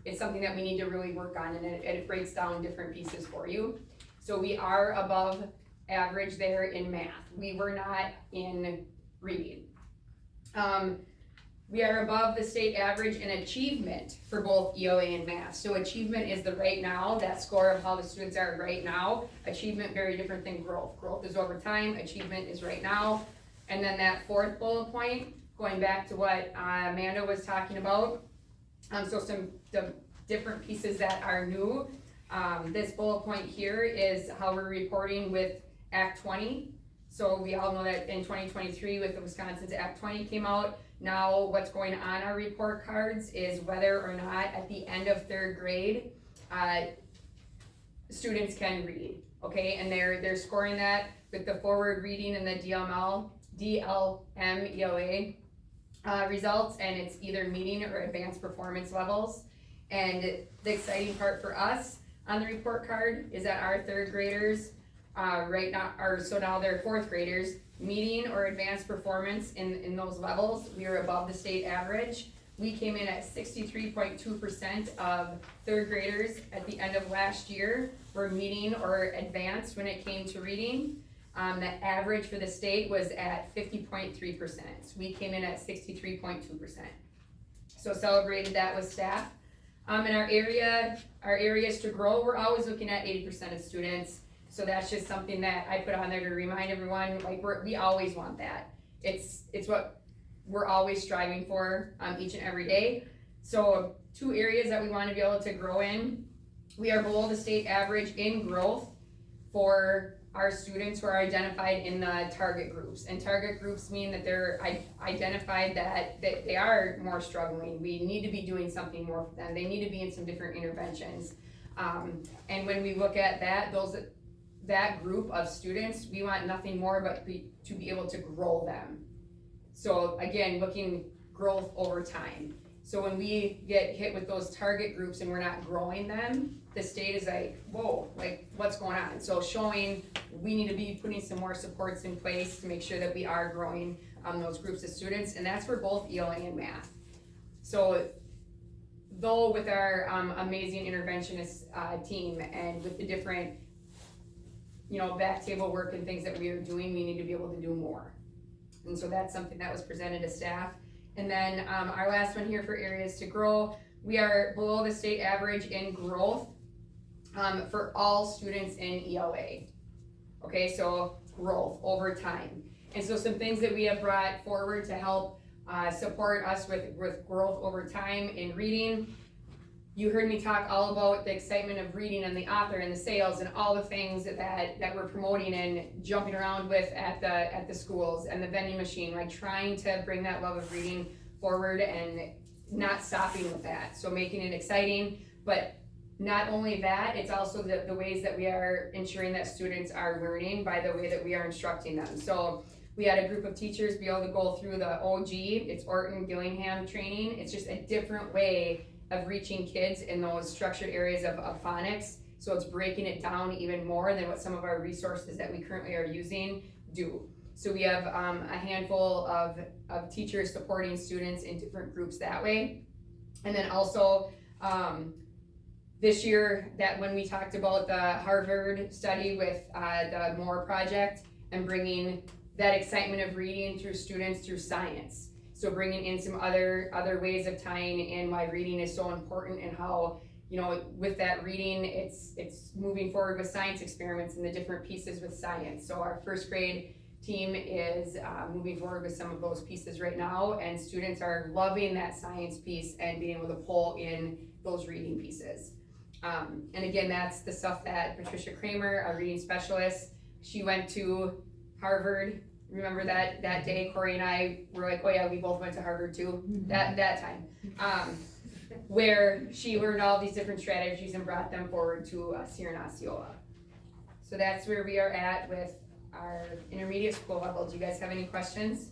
is something that we need to really work on, and it breaks down different pieces for you. So we are above average there in math. We were not in reading. We are above the state average in achievement for both ELA and math. So achievement is the right now, that score of how the students are right now. Achievement, very different than growth. Growth is over time, achievement is right now. And then that 4th bullet point, going back to what Amanda was talking about. So some different pieces that are new. This bullet point here is how we're reporting with Act 20. So we all know that in 2023 with the Wisconsin's Act 20 came out. Now what's going on our report cards is whether or not at the end of 3rd grade, students can read, okay? And they're scoring that with the forward reading and the DLM ELA results, and it's either meeting or advanced performance levels. And the exciting part for us on the report card is that our 3rd graders right now, now they're 4th graders, meeting or advanced performance in those levels, we are above the state average. We came in at 63.2% of 3rd graders at the end of last year were meeting or advanced when it came to reading. The average for the state was at 50.3%. So we came in at 63.2%. So celebrated that with staff. In our areas to grow, we're always looking at 80% of students. So that's just something that I put on there to remind everyone, like we always want that. It's what we're always striving for each and every day. So 2 areas that we want to be able to grow in. We are below the state average in growth for our students who are identified in the target groups. And target groups mean that they're identified that they are more struggling. We need to be doing something more for them. They need to be in some different interventions. And when we look at that group of students, we want nothing more but to be able to grow them. So again, looking growth over time. So when we get hit with those target groups and we're not growing them, the state is like, whoa, like what's going on? So showing we need to be putting some more supports in place to make sure that we are growing those groups of students, and that's for both ELA and math. So though with our amazing interventionist team and with the different, back table work and things that we are doing, we need to be able to do more. And so that's something that was presented to staff. And then our last one here for areas to grow, we are below the state average in growth for all students in ELA. Okay, so growth over time. And so some things that we have brought forward to help support us with growth over time in reading. You heard me talk all about the excitement of reading and the author and the sales and all the things that we're promoting and jumping around with at the schools and the vending machine, like trying to bring that love of reading forward and not stopping with that. So making it exciting, but not only that, it's also the ways that we are ensuring that students are learning by the way that we are instructing them. So we had a group of teachers be able to go through the OG, it's Orton Gillingham training. It's just a different way of reaching kids in those structured areas of phonics. So it's breaking it down even more than what some of our resources that we currently are using do. So we have a handful of teachers supporting students in different groups that way. And then also this year, that when we talked about the Harvard study with the MORE project and bringing that excitement of reading through students through science. So bringing in some other ways of tying in why reading is so important and how, with that reading, it's moving forward with science experiments and the different pieces with science. So our first grade team is moving forward with some of those pieces right now, and students are loving that science piece and being able to pull in those reading pieces. And again, that's the stuff that Patricia Kramer, a reading specialist, she went to Harvard. Remember that day, Corey and I were like, oh yeah, we both went to Harvard too, that time. Where she learned all these different strategies and brought them forward to us here in Osceola. So that's where we are at with our intermediate school level. Do you guys have any questions?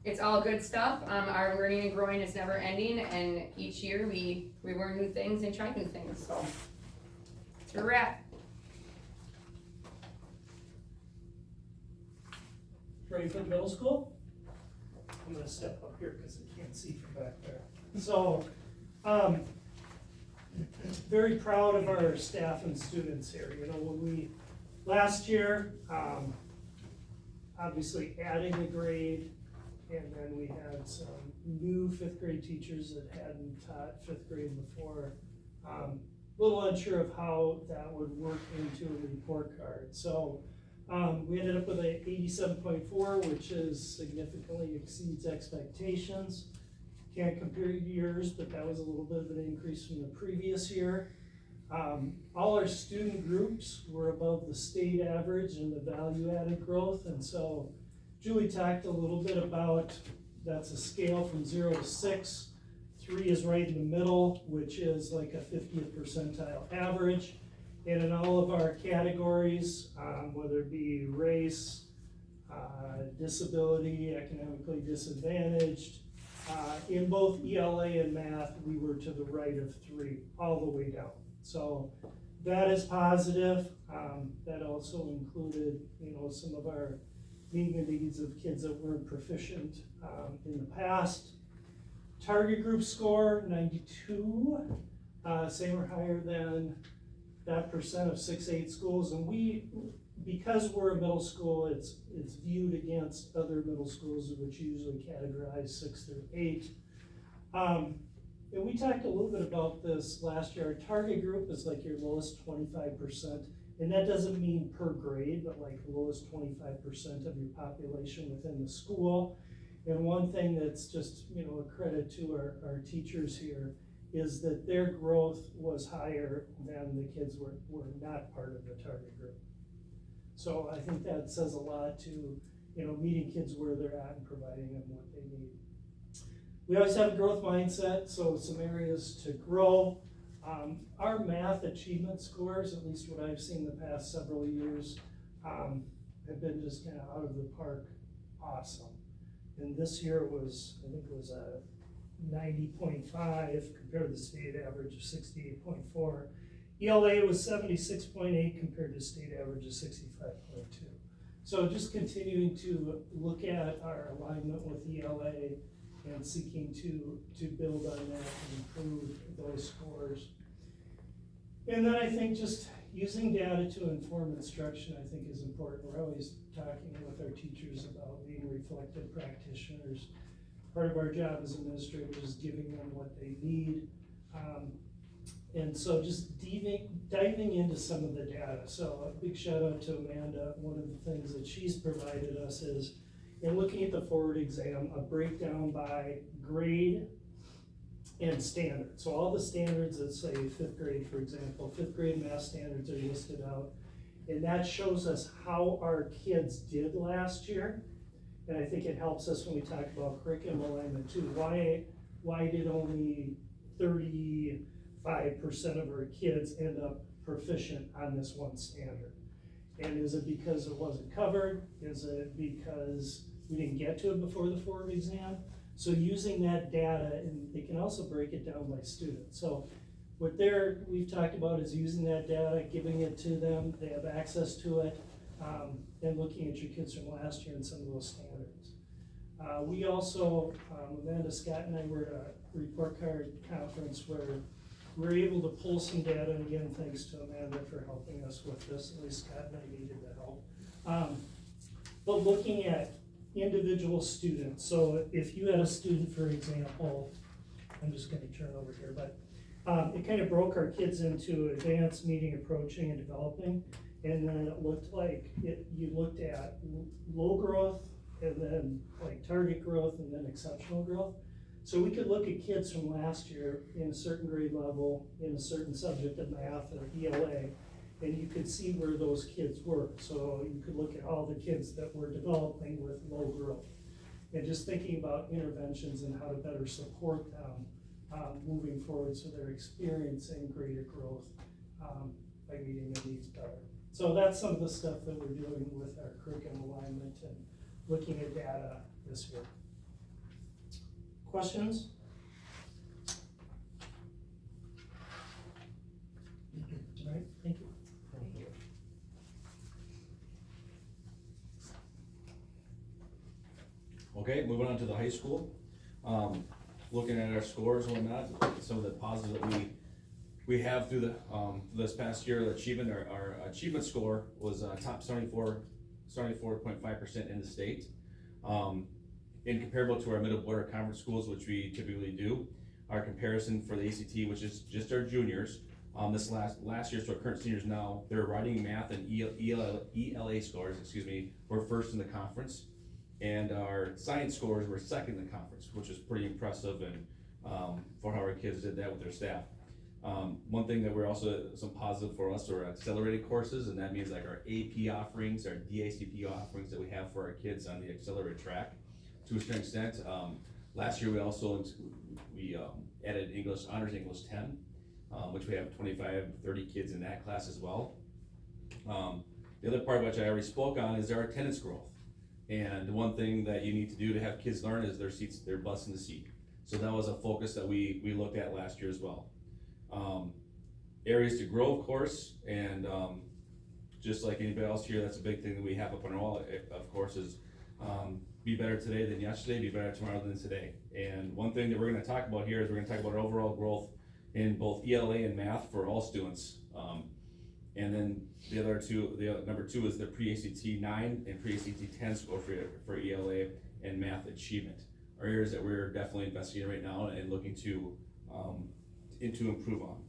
It's all good stuff. Our learning and growing is never ending, and each year we learn new things and try new things, so. That's where we're at. Ready for the middle school? I'm gonna step up here because I can't see from back there. So, very proud of our staff and students here. When last year, obviously adding a grade, and then we had some new fifth grade teachers that hadn't taught fifth grade before. A little unsure of how that would work into a report card. So we ended up with a 87.4, which significantly exceeds expectations. Can't compare years, but that was a little bit of an increase from the previous year. All our student groups were above the state average in the value-added growth, and so Julie talked a little bit about that's a scale from 0 to 6. 3 is right in the middle, which is like a 50th percentile average. And in all of our categories, whether it be race, disability, economically disadvantaged, in both ELA and math, we were to the right of 3, all the way down. So that is positive. That also included, some of our meeting the needs of kids that weren't proficient in the past. Target group score, 92, same or higher than that percent of 6-8 schools. And because we're a middle school, it's viewed against other middle schools, which usually categorize 6 through 8. And we talked a little bit about this last year. Our target group is like your lowest 25%. And that doesn't mean per grade, but like the lowest 25% of your population within the school. And one thing that's just, a credit to our teachers here is that their growth was higher than the kids were not part of the target group. So I think that says a lot to, meeting kids where they're at and providing them what they need. We always have a growth mindset, so some areas to grow. Our math achievement scores, at least what I've seen the past several years, have been just kind of out of the park awesome. And this year was, I think it was a 90.5 compared to the state average of 68.4. ELA was 76.8 compared to state average of 65.2. So just continuing to look at our alignment with ELA and seeking to build on that and improve those scores. And then I think just using data to inform instruction, I think, is important. We're always talking with our teachers about being reflective practitioners. Part of our job as administrators is giving them what they need. And so just diving into some of the data. So a big shout out to Amanda. One of the things that she's provided us is, in looking at the forward exam, a breakdown by grade and standard. So all the standards that say fifth grade, for example, fifth grade math standards are listed out. And that shows us how our kids did last year. And I think it helps us when we talk about curriculum alignment too. Why did only 35% of our kids end up proficient on this one standard? And is it because it wasn't covered? Is it because we didn't get to it before the forward exam? So using that data, and they can also break it down by student. So what we've talked about is using that data, giving it to them, they have access to it, and looking at your kids from last year and some of those standards. We also, Amanda, Scott, and I were at a report card conference where we're able to pull some data, and again, thanks to Amanda for helping us with this. At least Scott and I needed the help. But looking at individual students, so if you had a student, for example, I'm just gonna turn over here, but it kind of broke our kids into advanced, medium, approaching, and developing. And then it looked like you looked at low growth, and then like target growth, and then exceptional growth. So we could look at kids from last year in a certain grade level, in a certain subject of math or ELA, and you could see where those kids were. So you could look at all the kids that were developing with low growth. And just thinking about interventions and how to better support them moving forward so they're experiencing greater growth by meeting their needs better. So that's some of the stuff that we're doing with our curriculum alignment and looking at data this year. Questions? All right, thank you. Thank you. Okay, moving on to the high school. Looking at our scores and whatnot, some of the positives that we have through the this past year, the achievement, our achievement score was top 74.5% in the state. In comparable to our middle border conference schools, which we typically do, our comparison for the ACT, which is just our juniors, this last year, so our current seniors now, their writing, math, and ELA scores, were first in the conference. And our science scores were second in the conference, which is pretty impressive, and for how our kids did that with their staff. One thing that we're also, some positive for us are accelerated courses, and that means like our AP offerings, our DACP offerings that we have for our kids on the accelerated track to a certain extent. Last year we also added English, Honors English 10, which we have 25, 30 kids in that class as well. The other part which I already spoke on is our attendance growth. And one thing that you need to do to have kids learn is their butts in the seat. So that was a focus that we looked at last year as well. Areas to grow, of course, and just like anybody else here, that's a big thing that we have up on our wall, of course, is be better today than yesterday, be better tomorrow than today. And one thing that we're gonna talk about here is we're gonna talk about our overall growth in both ELA and math for all students. And then the number two is the pre-ACT 9 and pre-ACT 10 score for ELA and math achievement. Are areas that we're definitely investigating right now and looking to improve on.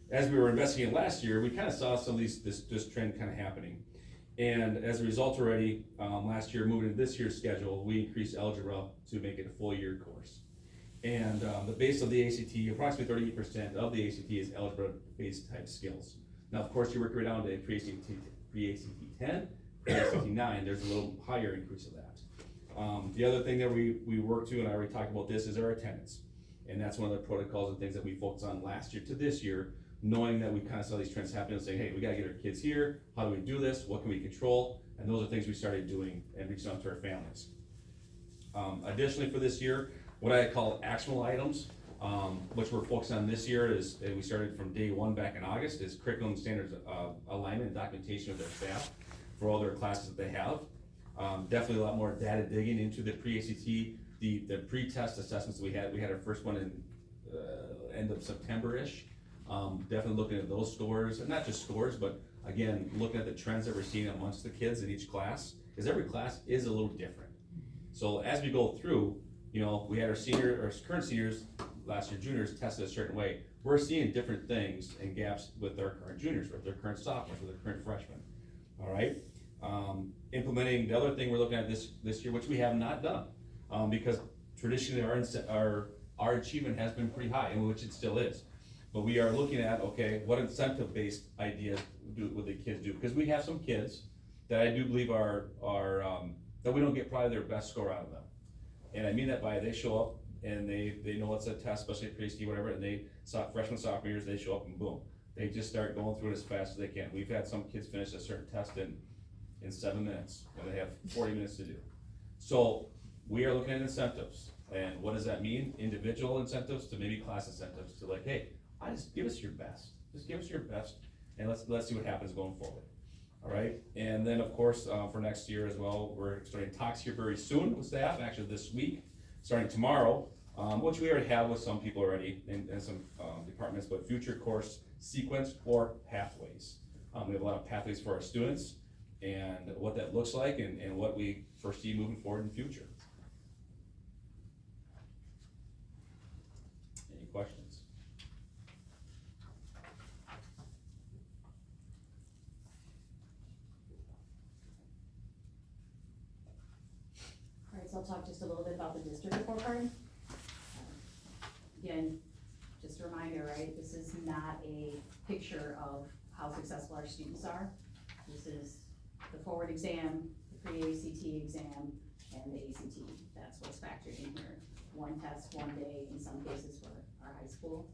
As we were investigating last year, we kind of saw some of this trend kind of happening. And as a result already, last year, moving to this year's schedule, we increased algebra to make it a full year course. And the base of the ACT, approximately 38% of the ACT is algebra-based type skills. Now, of course, you work right down to pre-ACT 10, pre-ACT 9, there's a little higher increase of that. The other thing that we work to, and I already talked about this, is our attendance. And that's one of the protocols and things that we focused on last year to this year, knowing that we kind of saw these trends happening and saying, hey, we gotta get our kids here, how do we do this, what can we control? And those are things we started doing and reaching out to our families. Additionally for this year, what I call actionable items, Which we're focusing on this year is, we started from day one back in August, is curriculum standards, alignment and documentation of their staff for all their classes that they have. Definitely a lot more data digging into the pre-ACT, the pre-test assessments we had our first one in, end of September-ish. Definitely looking at those scores, and not just scores, but again, looking at the trends that we're seeing amongst the kids in each class, because every class is a little different. So as we go through, you know, we had our current seniors, last year juniors tested a certain way. We're seeing different things and gaps with our current juniors, with their current sophomores, with their current freshmen, all right? Implementing, the other thing we're looking at this year, which we have not done, because traditionally our achievement has been pretty high, and which it still is. But we are looking at, okay, what incentive-based ideas would the kids do? Because we have some kids that I do believe are that we don't get probably their best score out of them. And I mean that by, they show up and they know it's a test, especially at pre-C, whatever, and freshman, sophomore years, they show up and boom. They just start going through it as fast as they can. We've had some kids finish a certain test in 7 minutes, when they have 40 minutes to do. So we are looking at incentives, and what does that mean? Individual incentives to maybe class incentives to like, hey, just give us your best. Just give us your best, and let's see what happens going forward. All right, and then of course, for next year as well, we're starting talks here very soon with staff, actually this week, starting tomorrow, which we already have with some people already in some departments, but future course sequence or pathways. We have a lot of pathways for our students, and what that looks like, and what we foresee moving forward in the future. Any questions? Alright, so I'll talk just a little bit about the district report card. Again, just a reminder, right, this is not a picture of how successful our students are. This is the forward exam, the pre-ACT exam, and the ACT. That's what's factored in here. One test, one day, in some cases for our high school.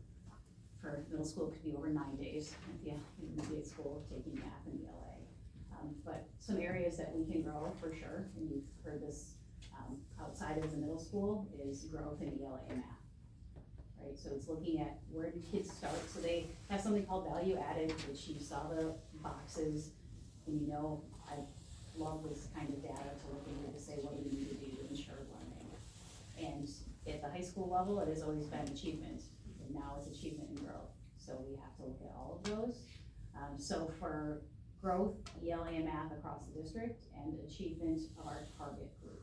For middle school, it could be over 9 days at the intermediate school, taking math and ELA. But some areas that we can grow for sure, and you've heard this outside of the middle school, is growth in ELA and math. Right, so it's looking at where do kids start. So they have something called value added, which you saw the boxes, and you know, I love this kind of data to look into to say what do we need to do to ensure learning. And at the high school level, it has always been achievement, and now it's achievement and growth. So we have to look at all of those. So for growth, ELA and math across the district, and achievement of our target group.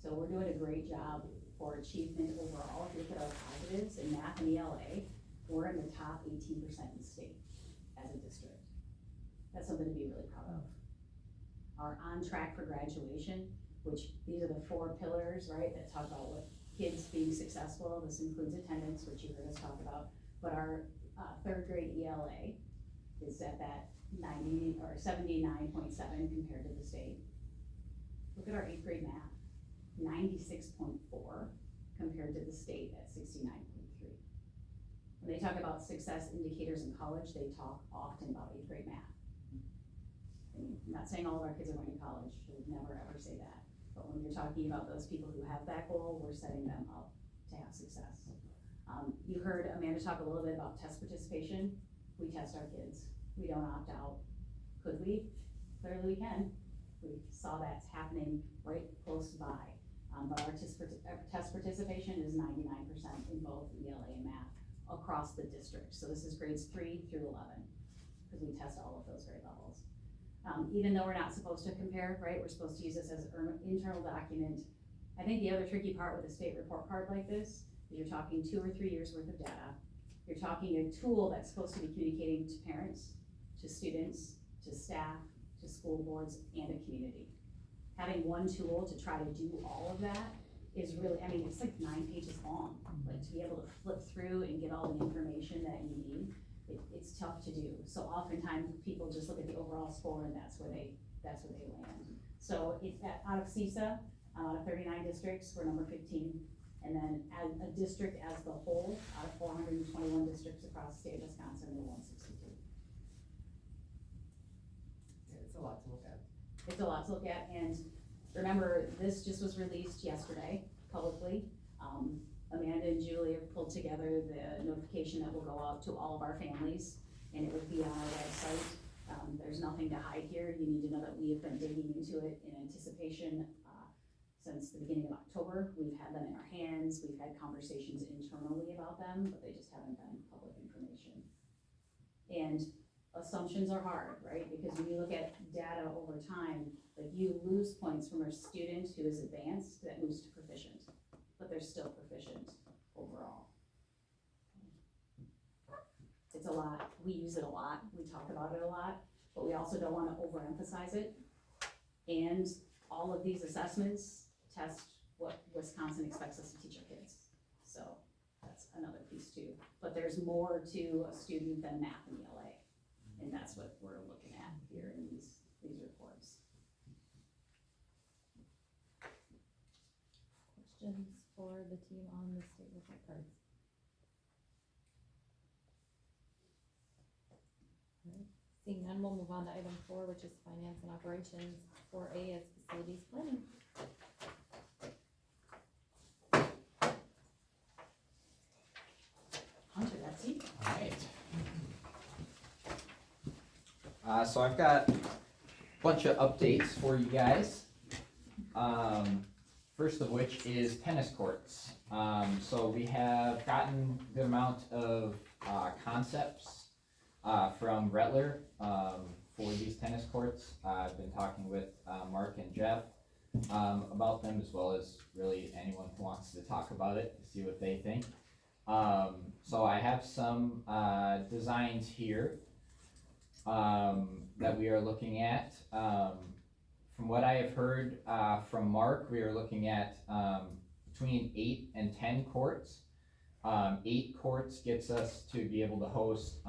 So we're doing a great job for achievement overall. If you look at our positives in math and ELA, we're in the top 18% in the state as a district. That's something to be really proud of. Our on track for graduation, which these are the 4 pillars, right, that talk about what kids being successful. This includes attendance, which you heard us talk about, but our 3rd grade ELA is at that 90 or 79.7 compared to the state. Look at our 8th grade math, 96.4 compared to the state at 69.3. When they talk about success indicators in college, they talk often about 8th grade math. And I'm not saying all of our kids are going to college, we would never ever say that. But when you're talking about those people who have that goal, we're setting them up to have success. You heard Amanda talk a little bit about test participation. We test our kids. We don't opt out. Could we? Clearly we can. We saw that's happening right close by. But our test participation is 99% in both ELA and math across the district. So this is grades 3 through 11, because we test all of those grade levels. Even though we're not supposed to compare, right, we're supposed to use this as an internal document. I think the other tricky part with a state report card like this is you're talking 2 or 3 years worth of data. You're talking a tool that's supposed to be communicating to parents, to students, to staff, to school boards, and a community. Having one tool to try to do all of that is really, I mean, it's like 9 pages long. Like, to be able to flip through and get all the information that you need, it's tough to do. So oftentimes people just look at the overall score, and that's where they land. So it's out of CISA, out of 39 districts, we're number 15. And then as a district as the whole, out of 421 districts across the state of Wisconsin, we're 162. It's a lot to look at. It's a lot to look at, and remember, this just was released yesterday publicly. Amanda and Julie have pulled together the notification that will go out to all of our families, and it will be on our website. There's nothing to hide here. You need to know that we have been digging into it in anticipation, since the beginning of October. We've had them in our hands, we've had conversations internally about them, but they just haven't been public information. And assumptions are hard, right? Because when you look at data over time, like you lose points from a student who is advanced that moves to proficient, but they're still proficient overall. It's a lot, we use it a lot, we talk about it a lot, but we also don't wanna overemphasize it. And all of these assessments test what Wisconsin expects us to teach our kids. So that's another piece too. But there's more to a student than math and ELA. And that's what we're looking at here in these reports. Questions for the team on the state report cards? Alright, seeing none, we'll move on to item 4, which is finance and operations. 4A is facilities planning. Hunter, that's you. Alright. So I've got a bunch of updates for you guys. First of which is tennis courts. So we have gotten a good amount of concepts from Rettler for these tennis courts. I've been talking with Mark and Jeff about them, as well as really anyone who wants to talk about it, to see what they think. So I have some designs here that we are looking at. From what I have heard from Mark, we are looking at between 8 and 10 courts. 8 courts gets us to be able to host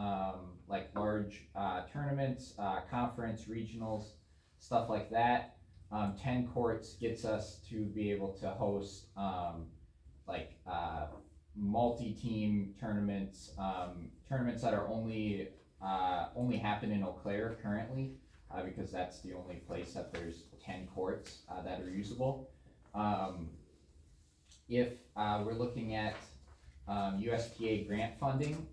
like large tournaments, conference, regionals, stuff like that. 10 courts gets us to be able to host like multi-team tournaments, tournaments that are only happen in Eau Claire currently, because that's the only place that there's 10 courts that are usable. If we're looking at USTA grant funding,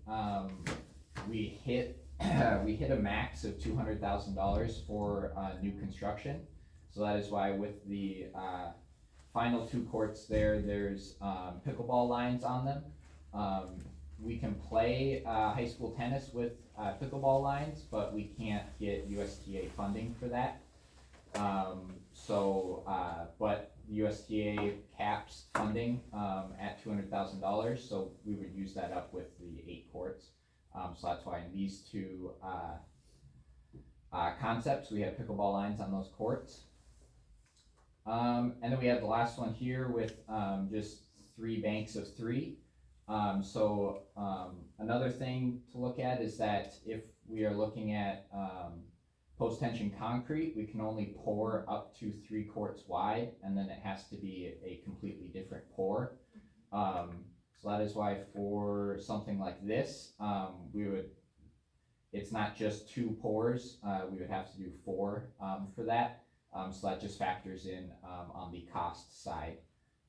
we hit a max of $200,000 for new construction. So that is why with the final 2 courts there's pickleball lines on them. We can play high school tennis with pickleball lines, but we can't get USTA funding for that. But USTA caps funding at $200,000, so we would use that up with the 8 courts. So that's why in these 2 concepts, we have pickleball lines on those courts. And then we have the last one here with just 3 banks of 3. Another thing to look at is that if we are looking at post-tension concrete, we can only pour up to 3 courts wide, and then it has to be a completely different pour. So that is why for something like this, it's not just 2 pours, we would have to do 4 for that. So that just factors in on the cost side.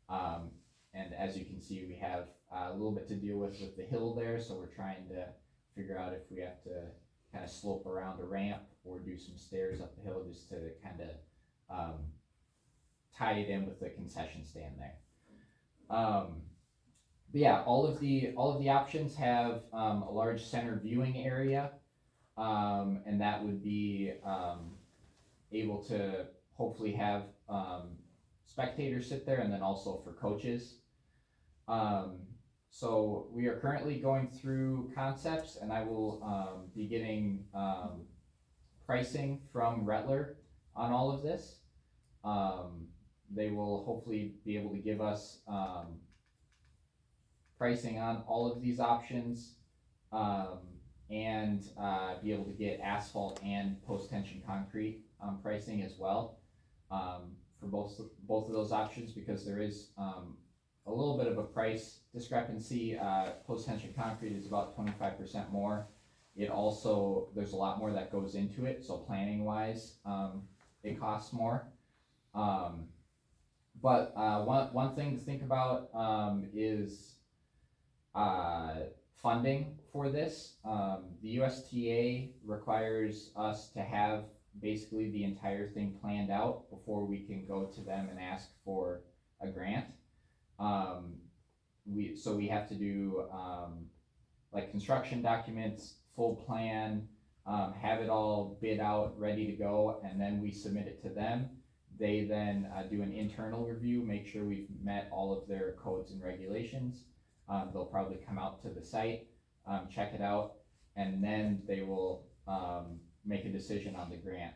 And as you can see, we have a little bit to deal with the hill there, so we're trying to figure out if we have to kind of slope around a ramp or do some stairs up the hill just to kind of tie it in with the concession stand there. But yeah, all of the options have a large center viewing area, and that would be able to hopefully have spectators sit there, and then also for coaches. So we are currently going through concepts, and I will be getting pricing from Rettler on all of this. They will hopefully be able to give us pricing on all of these options, and be able to get asphalt and post-tension concrete pricing as well, for both of those options, because there is a little bit of a price discrepancy. Post-tension concrete is about 25% more. It also, there's a lot more that goes into it, so planning wise, it costs more. But, one thing to think about, is, funding for this. The USTA requires us to have basically the entire thing planned out before we can go to them and ask for a grant. So we have to do, like construction documents, full plan, have it all bid out, ready to go, and then we submit it to them. They then do an internal review, make sure we've met all of their codes and regulations. They'll probably come out to the site, check it out, and then they will make a decision on the grant.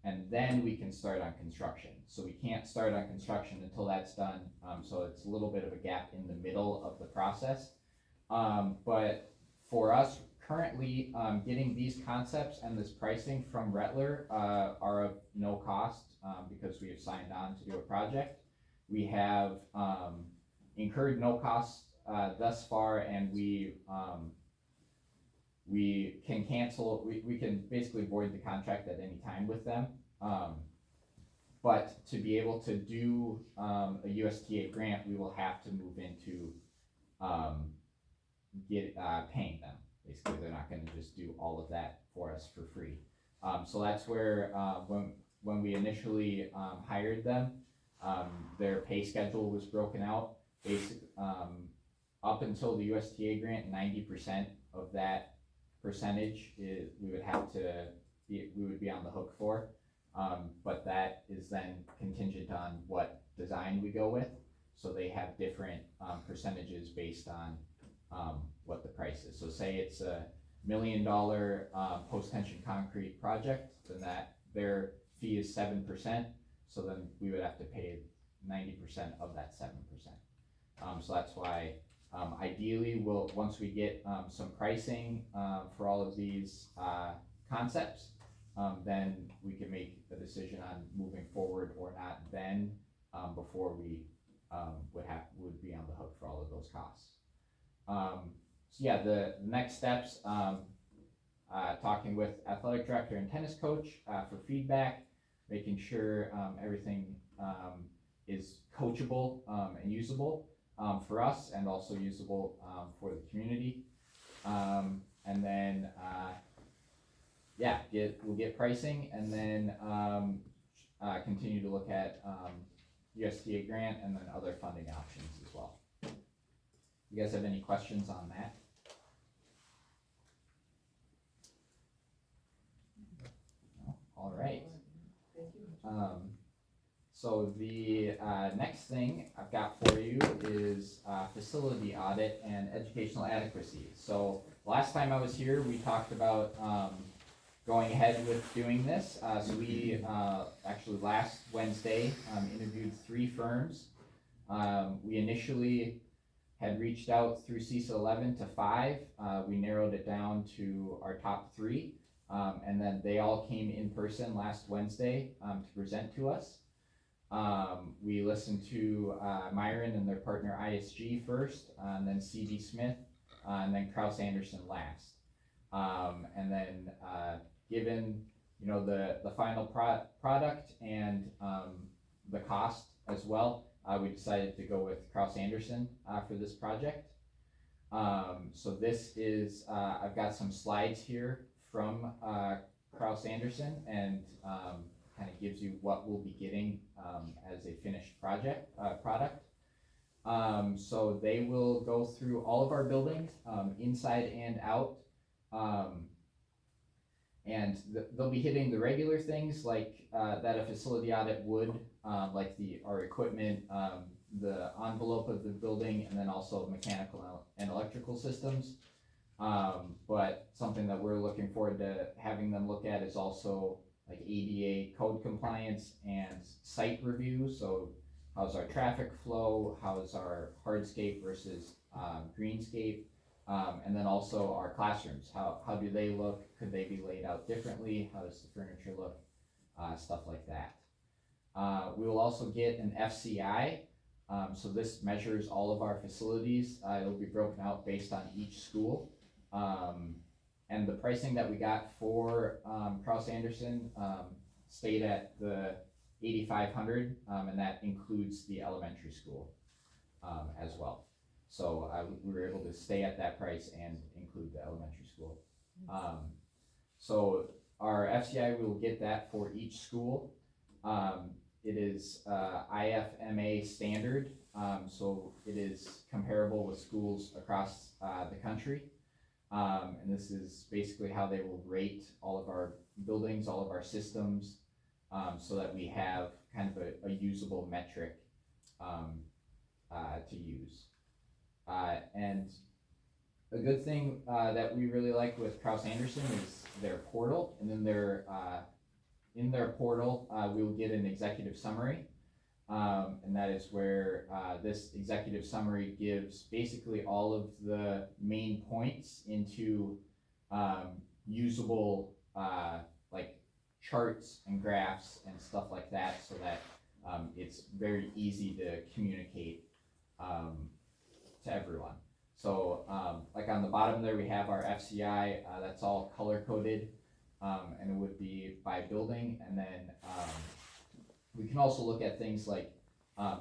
And then we can start on construction. So we can't start on construction until that's done, so it's a little bit of a gap in the middle of the process. But for us, currently, getting these concepts and this pricing from Rettler are of no cost, because we have signed on to do a project. We have incurred no costs thus far, and we can cancel, we can basically void the contract at any time with them. But to be able to do a USTA grant, we will have to move into paying them. Basically, they're not gonna just do all of that for us for free. So that's where, when we initially hired them, their pay schedule was broken out. Up until the USTA grant, 90% of that percentage we would be on the hook for. But that is then contingent on what design we go with. So they have different percentages based on what the price is. So say it's $1 million post-tension concrete project, then their fee is 7%. So then we would have to pay 90% of that 7%. So that's why ideally once we get some pricing for all of these concepts, then we can make a decision on moving forward or not then, before we would be on the hook for all of those costs. So yeah, the next steps, talking with athletic director and tennis coach for feedback, making sure everything is coachable and usable for us, and also usable for the community. And then we'll get pricing, and then continue to look at USDA grant and then other funding options as well. You guys have any questions on that? No? All right. So the next thing I've got for you is facility audit and educational adequacy. So last time I was here, we talked about going ahead with doing this. So we actually last Wednesday interviewed 3 firms. We initially had reached out through CISA 11 to 5. We narrowed it down to our top 3. And then they all came in person last Wednesday to present to us. We listened to Myron and their partner ISG first, and then CD Smith, and then Kraus Anderson last. And then given the final product and the cost as well, we decided to go with Kraus Anderson for this project. So this is, I've got some slides here from Kraus Anderson, and kind of gives you what we'll be getting as a finished product. So they will go through all of our buildings, inside and out, and they'll be hitting the regular things like that a facility audit would, like our equipment, the envelope of the building, and then also mechanical and electrical systems. But something that we're looking forward to having them look at is also like ADA code compliance and site review. So how's our traffic flow? How's our hardscape versus greenscape? And then also our classrooms. How do they look? Could they be laid out differently? How does the furniture look? Stuff like that. We will also get an FCI. So this measures all of our facilities. It'll be broken out based on each school. And the pricing that we got for Kraus Anderson stayed at the 8,500, and that includes the elementary school, as well. So, we were able to stay at that price and include the elementary school. So our FCI, we will get that for each school. It is, IFMA standard, so it is comparable with schools across, the country. And this is basically how they will rate all of our buildings, all of our systems, so that we have kind of a usable metric, to use. And a good thing, that we really like with Kraus Anderson is their portal, and then in their portal, we will get an executive summary. And that is where, this executive summary gives basically all of the main points into, usable, like charts and graphs and stuff like that, so that, it's very easy to communicate, to everyone. So, like on the bottom there, we have our FCI, that's all color coded, and it would be by building, and then, we can also look at things like,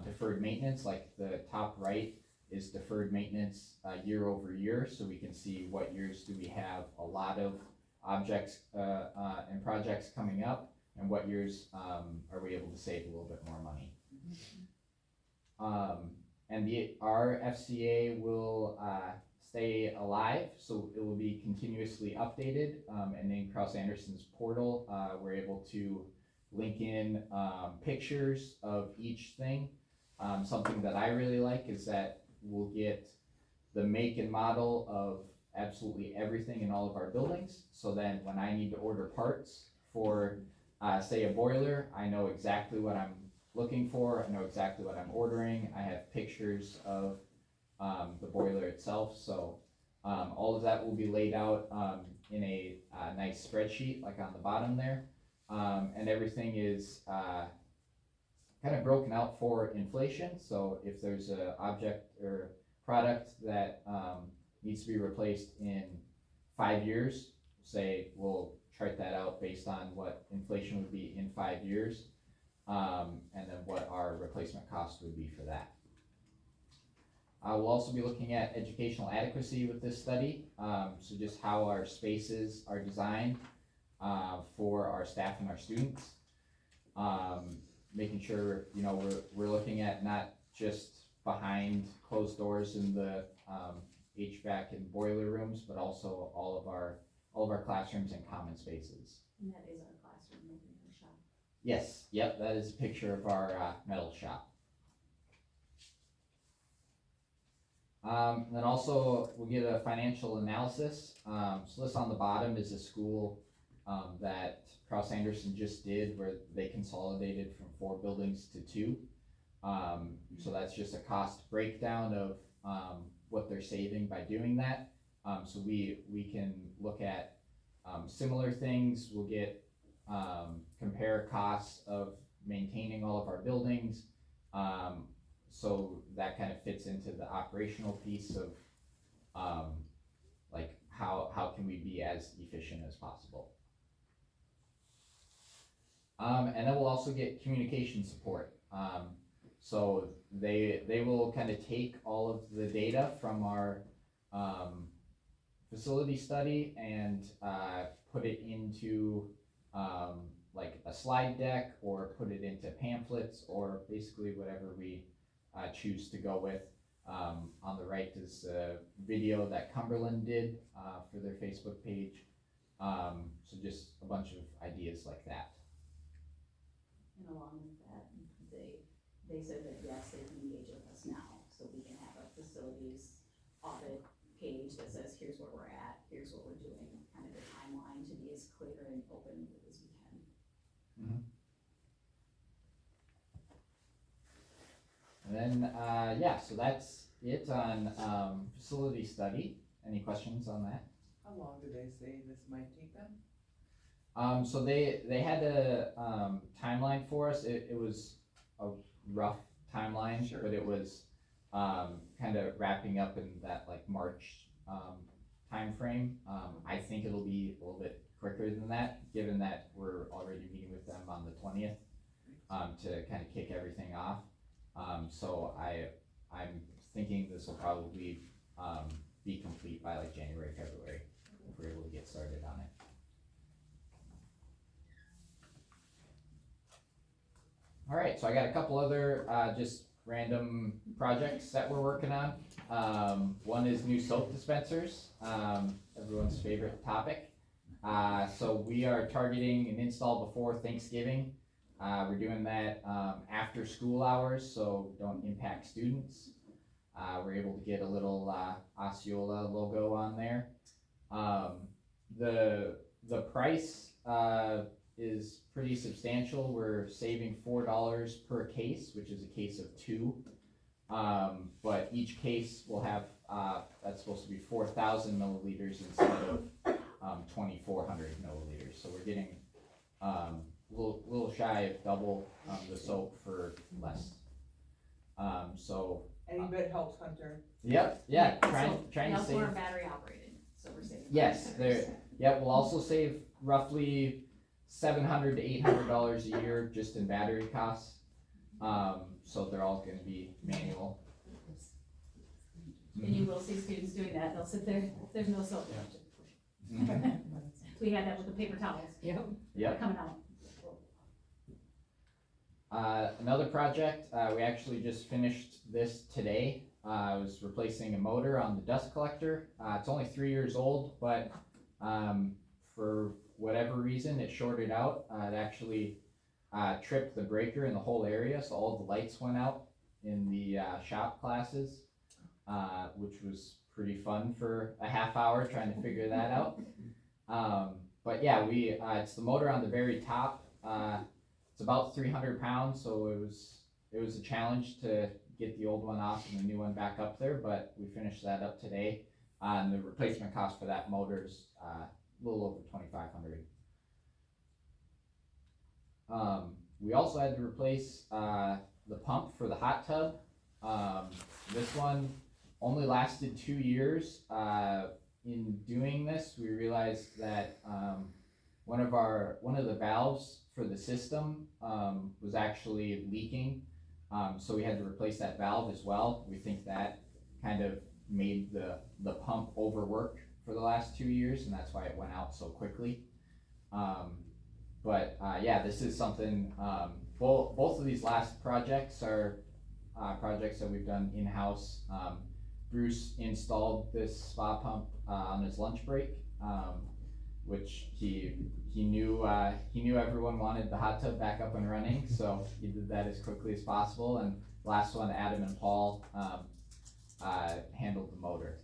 deferred maintenance, like the top right is deferred maintenance, year over year, so we can see what years do we have a lot of objects, and projects coming up, and what years, are we able to save a little bit more money. And our FCA will, stay alive, so it will be continuously updated, and in Kraus Anderson's portal, we're able to link in, pictures of each thing. Something that I really like is that we'll get the make and model of absolutely everything in all of our buildings, so then when I need to order parts for, say, a boiler, I know exactly what I'm looking for, I know exactly what I'm ordering, I have pictures of, the boiler itself, so, all of that will be laid out, in a, nice spreadsheet, like on the bottom there. And everything is, kind of broken out for inflation, so if there's a object or product that, needs to be replaced in 5 years, say, we'll chart that out based on what inflation would be in 5 years, and then what our replacement cost would be for that. We'll also be looking at educational adequacy with this study, so just how our spaces are designed, for our staff and our students. Making sure, you know, we're looking at not just behind closed doors in the, HVAC and boiler rooms, but also all of our classrooms and common spaces. And that is our classroom moving in the shop. Yes, yep, that is a picture of our, metal shop. And then also we'll get a financial analysis. So this on the bottom is a school, that Kraus Anderson just did, where they consolidated from 4 buildings to 2. So that's just a cost breakdown of, what they're saving by doing that. So we can look at, similar things. We'll get, compare costs of maintaining all of our buildings. So that kind of fits into the operational piece of, like how can we be as efficient as possible. And then we'll also get communication support. So they will kind of take all of the data from our, facility study and, put it into, like a slide deck, or put it into pamphlets, or basically whatever we, choose to go with. On the right is a video that Cumberland did, for their Facebook page. So just a bunch of ideas like that. And along with that, they said that yes, they can engage with us now, so we can have a facilities audit page that says, here's where we're at, here's what we're doing, kind of the timeline to be as clear and open as we can. And then, yeah, so that's it on, facility study. Any questions on that? How long do they say this might take them? So they had a, timeline for us. It was a rough timeline, Sure. but it was, kind of wrapping up in that like March, timeframe. I think it'll be a little bit quicker than that, given that we're already meeting with them on the 20th. to kind of kick everything off. So I'm thinking this will probably, be complete by like January, February, if we're able to get started on it. All right, so I got a couple other, just random projects that we're working on. One is new soap dispensers, everyone's favorite topic. So we are targeting an install before Thanksgiving. We're doing that, after school hours, so don't impact students. We're able to get a little, Osceola logo on there. The price, is pretty substantial. We're saving $4 per case, which is a case of 2. But each case will have, that's supposed to be 4,000 milliliters instead of 2,400 milliliters. So we're getting little shy of double the soap for less. So Any bit helps, Hunter. yep, yeah, So, trying and to also save. we're battery operated, so we're saving. Yes, batteries. Yep, we'll also save roughly $700 to $800 a year just in battery costs. So they're all gonna be manual. And you will see students doing that, they'll sit there, there's no soap left. Mhm. We had that with the paper towels. Yep. Coming out. Another project, we actually just finished this today. I was replacing a motor on the dust collector. It's only 3 years old, but for whatever reason, it shorted out. It actually tripped the breaker in the whole area, so all the lights went out in the shop classes, which was pretty fun for a half hour trying to figure that out. But yeah, it's the motor on the very top. It's about 300 pounds, so it was a challenge to get the old one off and the new one back up there, but we finished that up today. And the replacement cost for that motor is a little over $2,500. We also had to replace the pump for the hot tub. This one only lasted 2 years. In doing this, we realized that one of the valves for the system was actually leaking, so we had to replace that valve as well. We think that kind of made the pump overwork for the last 2 years, and that's why it went out so quickly. But yeah, this is something, both of these last projects are projects that we've done in-house. Bruce installed this spa pump on his lunch break, which he knew everyone wanted the hot tub back up and running, so he did that as quickly as possible. And last one, Adam and Paul handled the motor.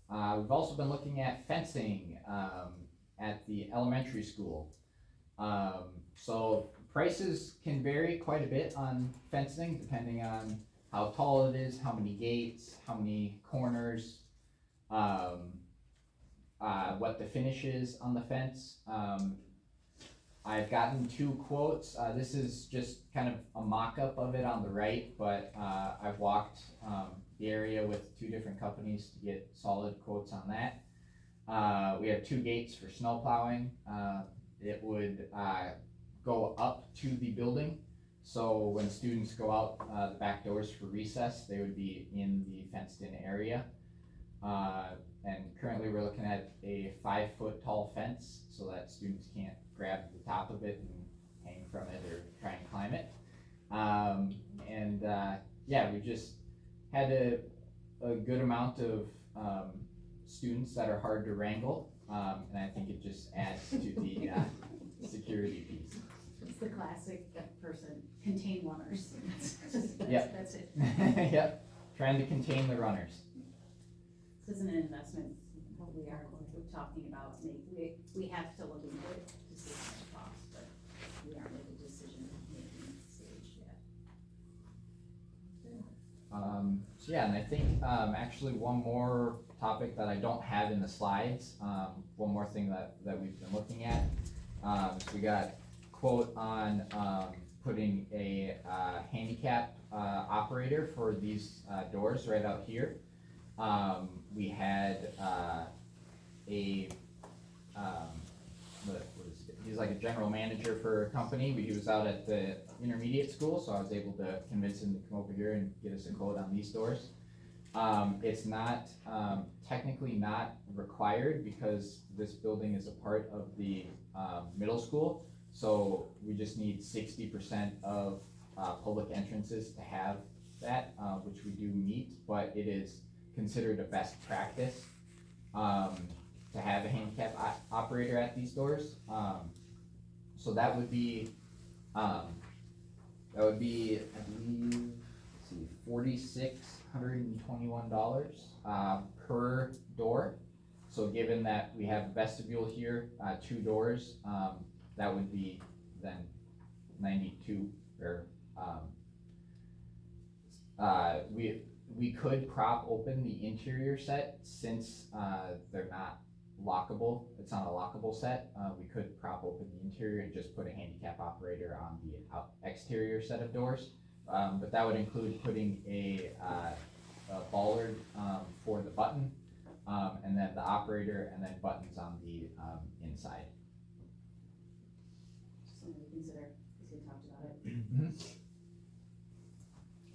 We've also been looking at fencing at the elementary school. So prices can vary quite a bit on fencing depending on how tall it is, how many gates, how many corners, what the finish is on the fence. I've gotten 2 quotes. This is just kind of a mock-up of it on the right, but I've walked the area with 2 different companies to get solid quotes on that. We have 2 gates for snow plowing. It would go up to the building, so when students go out the back doors for recess, they would be in the fenced-in area. And currently we're looking at a 5-foot tall fence so that students can't grab the top of it and hang from it or try and climb it. Yeah, we just had a good amount of students that are hard to wrangle, and I think it just adds to the security piece. It's the classic person, contain runners. Yep. That's it. Yep, trying to contain the runners. This isn't an investment, we're talking about, we have to look into it to see how it costs, but we aren't at the decision-making stage yet. So yeah, and I think actually one more topic that I don't have in the slides, one more thing that we've been looking at. So we got quote on putting a handicap operator for these doors right out here. We had he's like a general manager for a company. He was out at the intermediate school, so I was able to convince him to come over here and get us a quote on these doors. It's not, technically not required because this building is a part of the, middle school. So we just need 60% of, public entrances to have that, which we do meet, but it is considered a best practice, to have a handicap operator at these doors. So that would be, I believe, let's see, $4,621 per door. So given that we have a vestibule here, 2 doors, that would be then 92, or, we could prop open the interior set since, they're not lockable, it's not a lockable set. We could prop open the interior and just put a handicap operator on the exterior set of doors. But that would include putting a bollard, for the button, and then the operator, and then buttons on the, inside. Just something to consider, because we talked about it.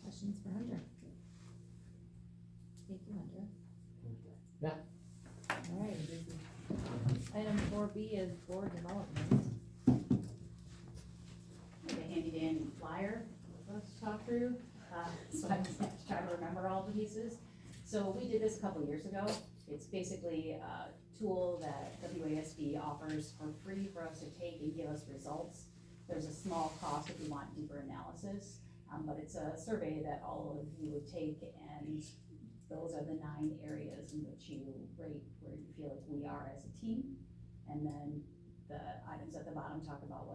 Questions for Hunter? Thank you, Hunter. Yeah. Alright. Item 4B is board development. Like a handy dandy flyer for us to talk through, so I just have to try to remember all the pieces. So we did this a couple years ago. It's basically a tool that WASB offers for free for us to take and give us results. There's a small cost if you want deeper analysis, but it's a survey that all of you would take, and those are the 9 areas in which you rate where you feel like we are as a team. And then the items at the bottom talk about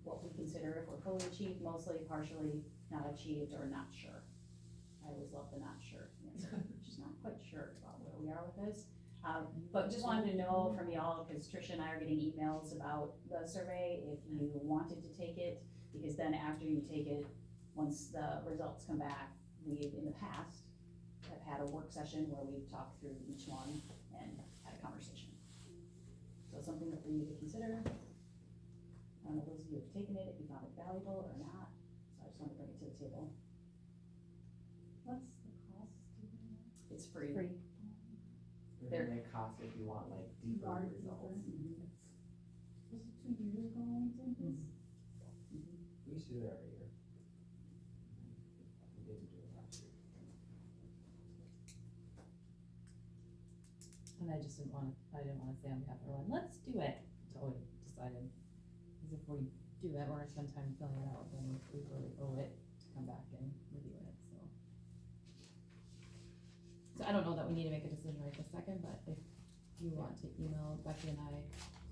what we consider if we're fully achieved, mostly, partially, not achieved, or not sure. I always love the not sure answer, just not quite sure about where we are with this. But just wanted to know from y'all, because Tricia and I are getting emails about the survey, if you wanted to take it, because then after you take it, once the results come back, we, in the past, have had a work session where we've talked through each one and had a conversation. So something for you to consider. I don't know, those of you who have taken it, if you found it valuable or not, so I just wanted to bring it to the table. What's the cost? Do you know? It's free. Free. There may cost if you want like deeper Large results. deeper. Was it 2 years ago when we did this? We used to do it every year. We didn't do it last year. And I just didn't wanna say on behalf of everyone, let's do it, until we decided. Cause if we do that, we're gonna spend time filling it out, then we really owe it to come back and review it, so. So I don't know that we need to make a decision right this second, but if you want to email Becky and I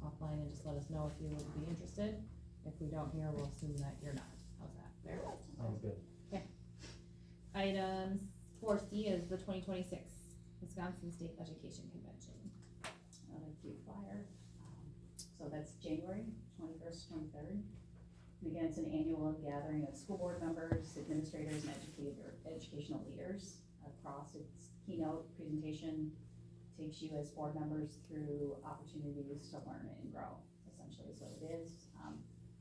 offline and just let us know if you would be interested. If we don't hear, we'll assume that you're not. How's that? Fair? Sounds good. Item 4C is the 2026 Wisconsin State Education Convention. Another cute flyer. So that's January 21st, 23rd. And again, it's an annual gathering of school board members, administrators, and educational leaders across. Its keynote presentation takes you as board members through opportunities to learn and grow, essentially is what it is.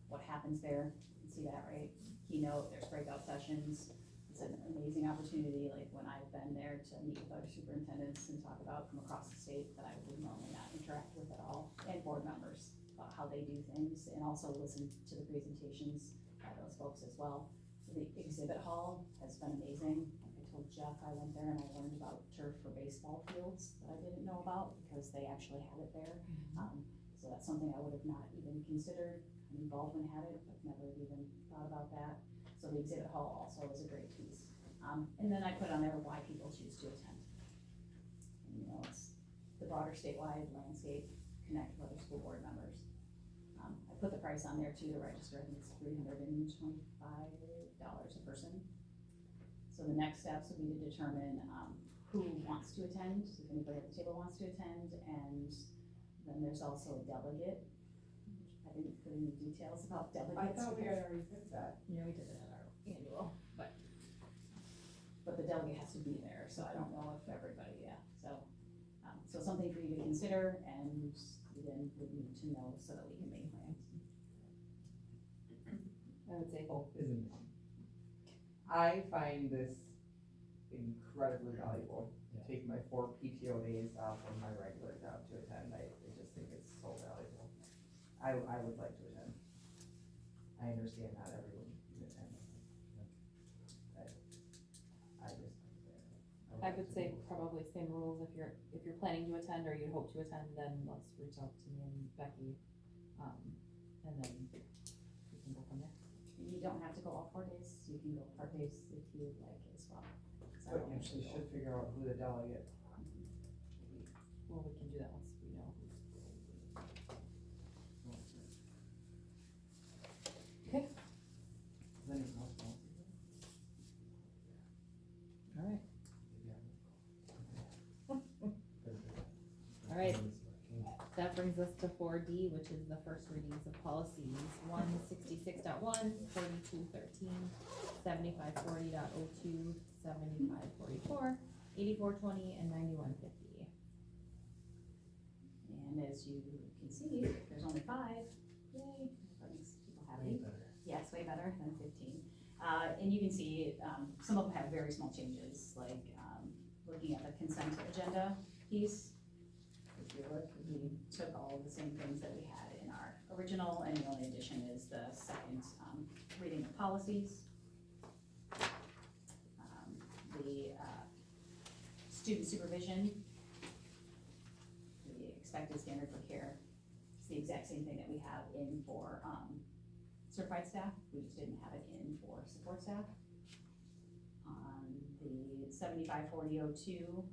What happens there, you can see that, right? Keynote, there's breakout sessions. It's an amazing opportunity, like when I've been there, to meet with other superintendents and talk about from across the state that I would normally not interact with at all, and board members, about how they do things, and also listen to the presentations by those folks as well. The exhibit hall has been amazing. Like I told Jeff, I went there and I learned about turf for baseball fields that I didn't know about, because they actually have it there. So that's something I would have not even considered. I mean, Baldwin had it, but never even thought about that. So the exhibit hall also is a great piece. And then I put on there why people choose to attend. And, you know, it's the broader statewide landscape, connect with other school board members. I put the price on there too to register. I think it's $325 a person. So the next steps would be to determine who wants to attend, if anybody at the table wants to attend, and then there's also a delegate. I didn't put any details about delegates. I thought we had already picked that. Yeah, we did it at our annual, but. But the delegate has to be there, so I don't know if everybody, so something for you to consider, and you then would need to know so that we can make plans. would say isn't dumb. I find this incredibly valuable. Take my 4 PTO days off from my regular job to attend, I just think it's so valuable. I would like to attend. I understand not everyone can attend. I just. I would say probably same rules, if you're planning to attend or you hope to attend, then let's reach out to me and Becky, and then we can go from there. You don't have to go all 4 days, you can go part days if you would like as well. So I But don't you have to go. should figure out who the delegate. Well, we can do that once we know. Okay, Does anyone else want to? alright, alright. That brings us to 4D, which is the first readings of policies 166.1, 4213, 7540.02, 7544, 8420, and 9150. And as you can see, there's only 5, yay, that makes people happy. Yeah, it's way better than 15. And you can see, some of them have very small changes, like, looking at the consent agenda piece. If you look, we took all of the same things that we had in our original, and the only addition is the second, reading of policies. The, student supervision, the expected standard for care, it's the exact same thing that we have in for, certified staff, we just didn't have it in for support staff. The 7540.02,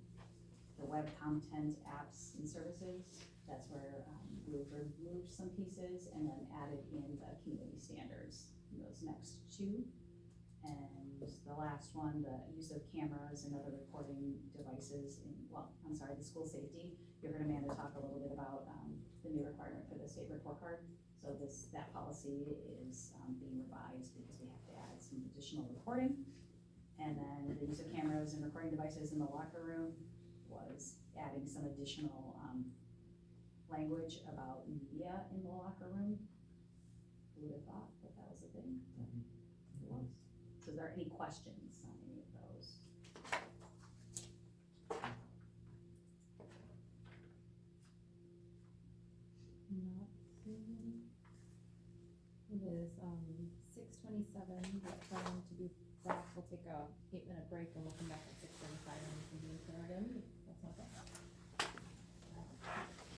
the web content apps and services, that's where, we've removed some pieces and then added in the community standards, in those next 2. And the last one, the use of cameras and other recording devices in, the school safety, you're gonna, Amanda, talk a little bit about, the new requirement for the state report card. So that policy is, being revised because we have to add some additional reporting. And then the use of cameras and recording devices in the locker room was adding some additional, language about media in the locker room. Who would have thought that that was a thing? It was. So is there any questions on any of those? Not seeing. It is, 6:27, we're planning to be back, we'll take a 8-minute break and we'll come back at 6:35 and we can be in again, that's not bad.